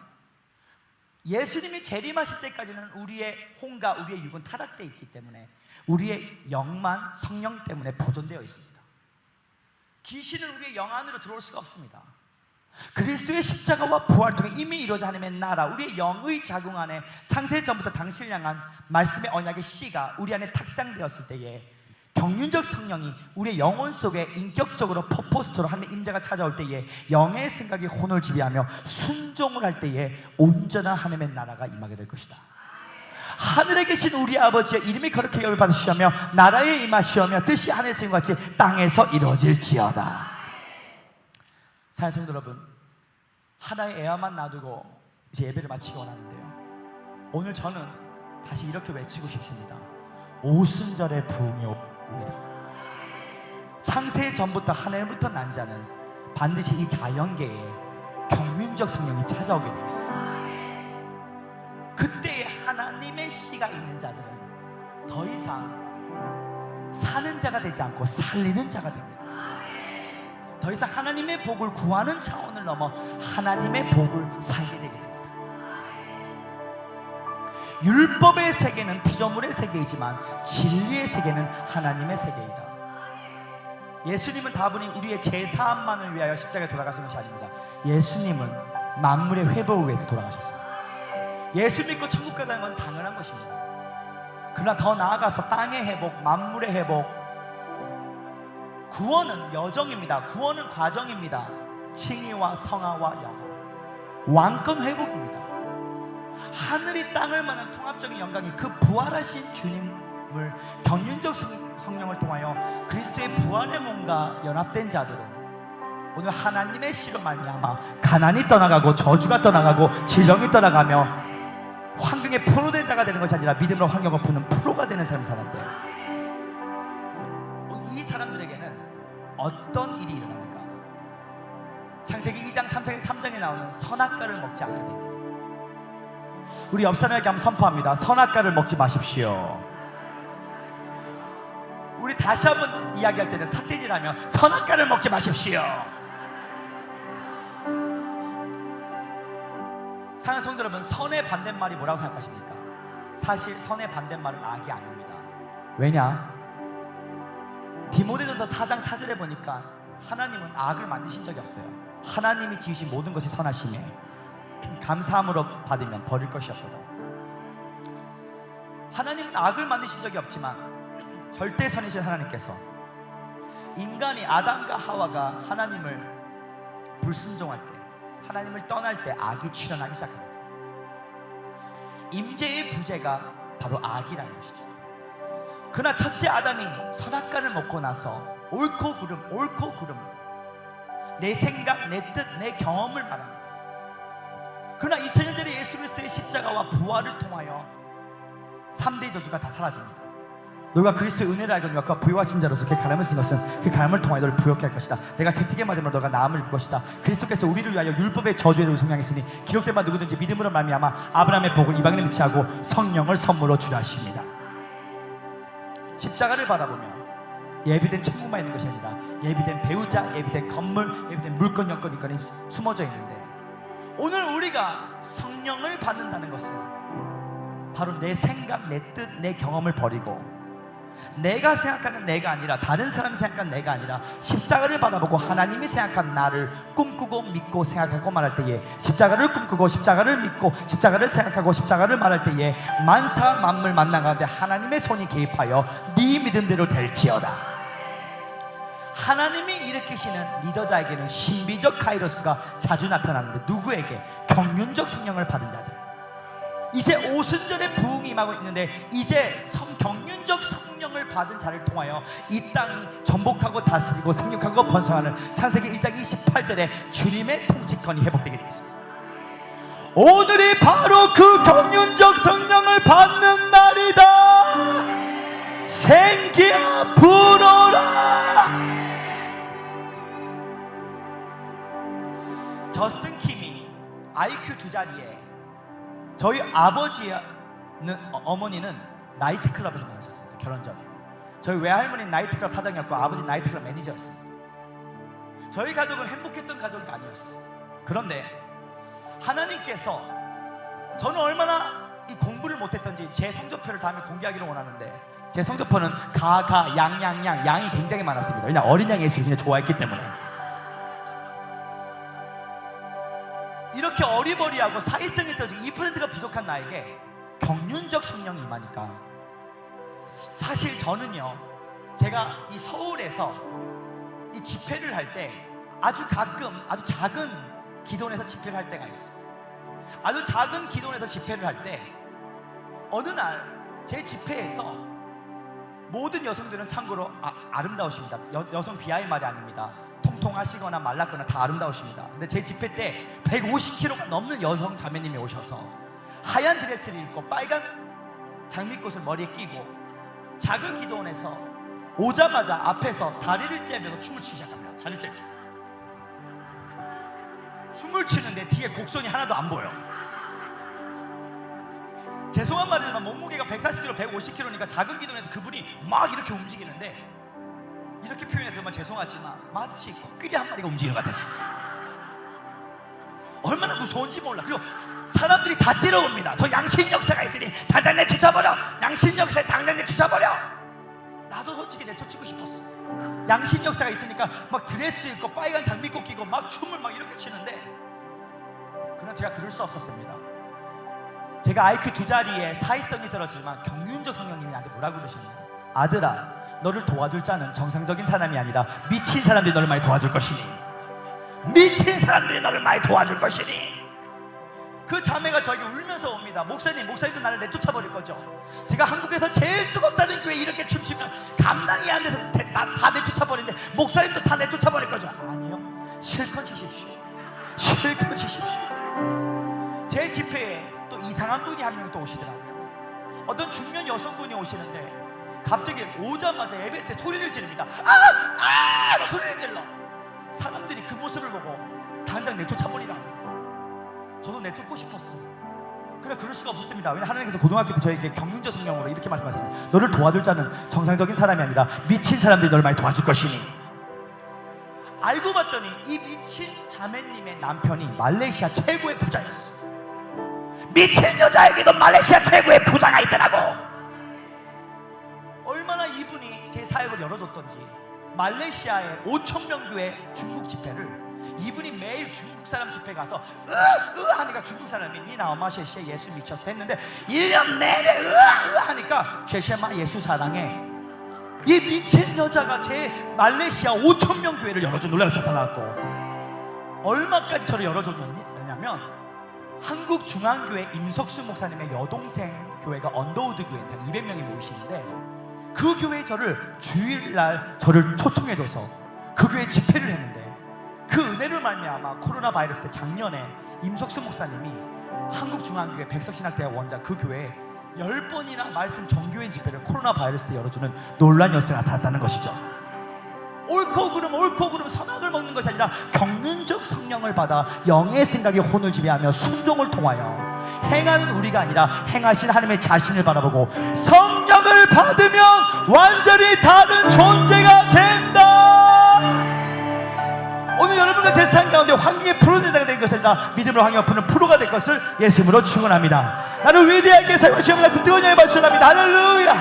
예수님이 재림하실 때까지는 우리의 혼과 우리의 육은 타락되어 있기 때문에 우리의 영만 성령 때문에 보존되어 있습니다. 귀신은 우리의 영 안으로 들어올 수가 없습니다. 그리스도의 십자가와 부활을 통해 이미 이루어진 하나님의 나라, 우리의 영의 자궁 안에 창세 전부터 당신을 향한 말씀의 언약의 씨가 우리 안에 탁상되었을 때에 경륜적 성령이 우리의 영혼 속에 인격적으로 퍼포스처로 하나님의 임재가 찾아올 때에 영의 생각이 혼을 지배하며 순종을 할 때에 온전한 하나님의 나라가 임하게 될 것이다. 하늘에 계신 우리 아버지의 이름이 거룩하게 여김을 받으시오며 나라에 임하시오며 뜻이 하늘에서 이룬 것 같이 땅에서 이루어질지어다. 사랑하는 성도 여러분, 하나의 애화만 놔두고 이제 예배를 마치기 원하는데요, 오늘 저는 다시 이렇게 외치고 싶습니다. 오순절의 부흥이 옵니다. 창세 전부터 하늘부터 난 자는 반드시 이 자연계에 경륜적 성령이 찾아오게 되어 있습니다. 그때에 하나님의 씨가 있는 자들은 더 이상 사는 자가 되지 않고 살리는 자가 됩니다. 더 이상 하나님의 복을 구하는 차원을 넘어 하나님의 복을 살게 되게 됩니다. 율법의 세계는 피조물의 세계이지만 진리의 세계는 하나님의 세계이다. 예수님은 다분히 우리의 죄사함만을 위하여 십자가에 돌아가신 것이 아닙니다. 예수님은 만물의 회복을 위해서 돌아가셨습니다. 예수 믿고 천국 가자는 건 당연한 것입니다. 그러나 더 나아가서 땅의 회복, 만물의 회복, 구원은 여정입니다. 구원은 과정입니다. 칭의와 성화와 영화, 왕권 회복입니다. 하늘이 땅을 마는 통합적인 영광이 그 부활하신 주님을 경륜적 성령을 통하여 그리스도의 부활의 몸과 연합된 자들은 오늘 하나님의 씨로 말미암아 가난이 떠나가고 저주가 떠나가고 질병이 떠나가며 환경에 프로된 자가 되는 것이 아니라 믿음으로 환경을 푸는 프로가 되는 삶을 살았는데, 이 사람들에게는 어떤 일이 일어나는가? 창세기 2장 3장에 나오는 선악과를 먹지 않게 됩니다. 우리 옆 사람에게 한번 선포합니다. 선악과를 먹지 마십시오. 우리 다시 한번 이야기할 때는 삿대질하며 선악과를 먹지 마십시오. 사랑하는 성도 여러분, 선의 반대말이 뭐라고 생각하십니까? 사실 선의 반대말은 악이 아닙니다. 왜냐? 디모데전서 4장 4절에 보니까 하나님은 악을 만드신 적이 없어요. 하나님이 지으신 모든 것이 선하심에 감사함으로 받으면 버릴 것이 없거든. 하나님은 악을 만드신 적이 없지만 절대 선이신 하나님께서 인간이 아담과 하와가 하나님을 불순종할 때, 하나님을 떠날 때 악이 출현하기 시작합니다. 임재의 부재가 바로 악이라는 것이죠. 그러나 첫째 아담이 선악과를 먹고 나서 옳고 그름, 내 생각, 내 뜻, 내 경험을 말합니다. 그러나 2000년 전에 예수 그리스도의 십자가와 부활을 통하여 3대의 저주가 다 사라집니다. 너가 그리스도의 은혜를 알고 너가 그가 부유하신 자로서 그 가람을 쓴 것은 그 가람을 통하여 너를 부욕케 할 것이다. 내가 채찍에 맞으므로 너가 나음을 입을 것이다. 그리스도께서 우리를 위하여 율법의 저주를 성량했으니 기록된 바 누구든지 믿음으로 말미암아 아브라함의 복을 이방인에 미치하고 성령을 선물로 주려 하십니다. 십자가를 바라보며 예비된 천국만 있는 것이 아니라 예비된 배우자, 예비된 건물, 예비된 물건, 여건, 인간이 숨어져 있는데, 오늘 우리가 성령을 받는다는 것은 바로 내 생각, 내 뜻, 내 경험을 버리고 내가 생각하는 내가 아니라, 다른 사람이 생각하는 내가 아니라 십자가를 바라보고 하나님이 생각한 나를 꿈꾸고 믿고 생각하고 말할 때에, 십자가를 꿈꾸고 십자가를 믿고 십자가를 생각하고 십자가를 말할 때에 만사 만물 만난 가운데 하나님의 손이 개입하여 네 믿음대로 될지어다. 하나님이 일으키시는 리더자에게는 신비적 카이로스가 자주 나타나는데, 누구에게? 경륜적 성령을 받은 자들. 이제 오순절의 부흥이 임하고 있는데, 이제 경륜적 성령을 받은 자를 통하여 이 땅이 전복하고 다스리고 생육하고 번성하는 창세기 1장 28절에 주님의 통치권이 회복되게 되겠습니다. 오늘이 바로 그 경륜적 성령을 받는 날이다. 생기야 불어라. 저스틴 킴이 IQ 2자리에, 저희 어머니는 나이트클럽에서 만나셨습니다. 결혼 전에. 저희 외할머니는 나이트클럽 사장이었고 아버지 나이트클럽 매니저였습니다. 저희 가족은 행복했던 가족이 아니었어요. 그런데 하나님께서 저는 얼마나 이 공부를 못했던지 제 성적표를 다음에 공개하기를 원하는데, 제 성적표는 가, 양, 양이 굉장히 많았습니다. 왜냐하면 어린 양 예수를 굉장히 좋아했기 때문에. 이렇게 어리버리하고 사회성이 떨어지고 2%가 부족한 나에게 경륜적 성령이 임하니까, 사실 저는요, 제가 이 서울에서 이 집회를 할 때 아주 가끔 아주 작은 기도원에서 집회를 할 때가 있어요. 아주 작은 기도원에서 집회를 할 때 어느 날 제 집회에서 모든 여성들은 참고로 아름다우십니다. 여성 비하의 말이 아닙니다. 통통하시거나 말랐거나 다 아름다우십니다. 근데 제 집회 때 150kg가 넘는 여성 자매님이 오셔서 하얀 드레스를 입고 빨간 장미꽃을 머리에 끼고 작은 기도원에서 오자마자 앞에서 다리를 째면서 춤을 추기 시작합니다. 다리를 째면서 춤을 추는데 뒤에 곡선이 하나도 안 보여. 죄송한 말이지만 몸무게가 140kg, 150kg니까 작은 기도원에서 그분이 막 이렇게 움직이는데, 이렇게 표현해서 정말 죄송하지만 마치 코끼리 한 마리가 움직이는 것 같았었어요. 얼마나 무서운지 몰라. 그리고 사람들이 다 찌러옵니다. 저 양심 역사가 있으니 당장 내쫓아버려. 양심 역사에 당장 내쫓아버려. 나도 솔직히 내쫓고 싶었어. 양심 역사가 있으니까 막 드레스 입고 빨간 장미꽃 끼고 막 춤을 막 이렇게 추는데, 그러나 제가 그럴 수 없었습니다. 제가 IQ 2자리에 사회성이 떨어지지만 경륜적 성령님이 나한테 뭐라고 그러시냐면, 아들아, 너를 도와줄 자는 정상적인 사람이 아니라 미친 사람들이 너를 많이 도와줄 것이니, 미친 사람들이 너를 많이 도와줄 것이니. 그 자매가 저에게 울면서 옵니다. 목사님도 나를 내쫓아버릴 거죠. 제가 한국에서 제일 뜨겁다는 교회 이렇게 춤추면 감당이 안 돼서 다 내쫓아버리는데 목사님도 다 내쫓아버릴 거죠. 아니요, 실컷 치십시오. 실컷 치십시오. 제 집회에 또 이상한 분이 한 명이 또 오시더라고요. 어떤 중년 여성분이 오시는데 갑자기 오자마자 예배 때 소리를 지릅니다. 소리를 질러. 사람들이 그 모습을 보고 당장 내쫓아버리라 합니다. 저도 내쫓고 싶었어요. 그래, 그럴 수가 없었습니다. 왜냐하면 하나님께서 고등학교 때 저에게 경륜적 성령으로 이렇게 말씀하셨습니다. 너를 도와줄 자는 정상적인 사람이 아니라 미친 사람들이 너를 많이 도와줄 것이니. 알고 봤더니 이 미친 자매님의 남편이 말레이시아 최고의 부자였어. 미친 여자에게도 말레이시아 최고의 부자가 있더라고. 얼마나 이분이 제 사역을 열어줬던지, 말레이시아의 5,000명 교회 중국 집회를 이분이 매일 중국 사람 집회 가서 하니까 중국 사람이 니나오마 셰셰 예수 미쳤어 했는데 1년 내내 하니까 셰셰마 예수 사랑해. 이 미친 여자가 제 말레이시아 5,000명 교회를 열어준 놀라운 사건 나왔고, 얼마까지 저를 열어줬냐면 한국 중앙교회 임석수 목사님의 여동생 교회가 언더우드 교회 한 200명이 모이시는데, 그 교회에 저를 주일날 저를 초청해줘서 그 교회 집회를 했는데, 그 은혜를 말미암아 코로나 바이러스 때 작년에 임석수 목사님이 한국중앙교회 백석신학대학 원장 그 교회에 10번이나 말씀 정교인 집회를 코로나 바이러스 때 열어주는 놀란 역사가 나타났다는 것이죠. 옳고 그름 선악을 먹는 것이 아니라 경륜적 성령을 받아 영의 생각에 혼을 지배하며 순종을 통하여 행하는 우리가 아니라 행하신 하나님의 자신을 바라보고 성령을 받으면 완전히 다른 존재가 된다. 오늘 여러분과 제 삶 가운데 환경에 풀어진다가 된 것이 아니라 믿음으로 환경을 푸는 프로가 될 것을 예수님으로 축원합니다. 나를 위대하게 사용하시는 같은 뜨거운 영의 발전합니다. 할렐루야.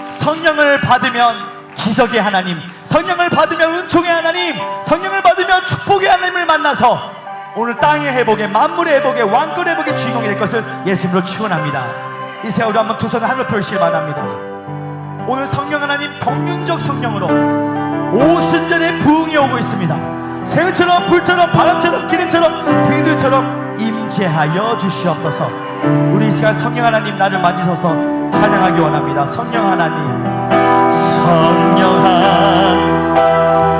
성령을 받으면 기적의 하나님, 성령을 받으면 은총의 하나님, 성령을 받으면 축복의 하나님을 만나서 오늘 땅의 회복에, 만물의 회복에, 왕권 회복의 주인공이 될 것을 예수님으로 축원합니다. 이 세월에 한번 두 손을 하늘로 펴시길 바랍니다. 오늘 성령 하나님 경륜적 성령으로 오순절에 부흥이 오고 있습니다. 새우처럼 불처럼 바람처럼 기름처럼 비둘처럼 임재하여 주시옵소서. 우리 이 시간 성령 하나님 나를 만지셔서 찬양하기 원합니다. 성령 하나님, 성령 하나님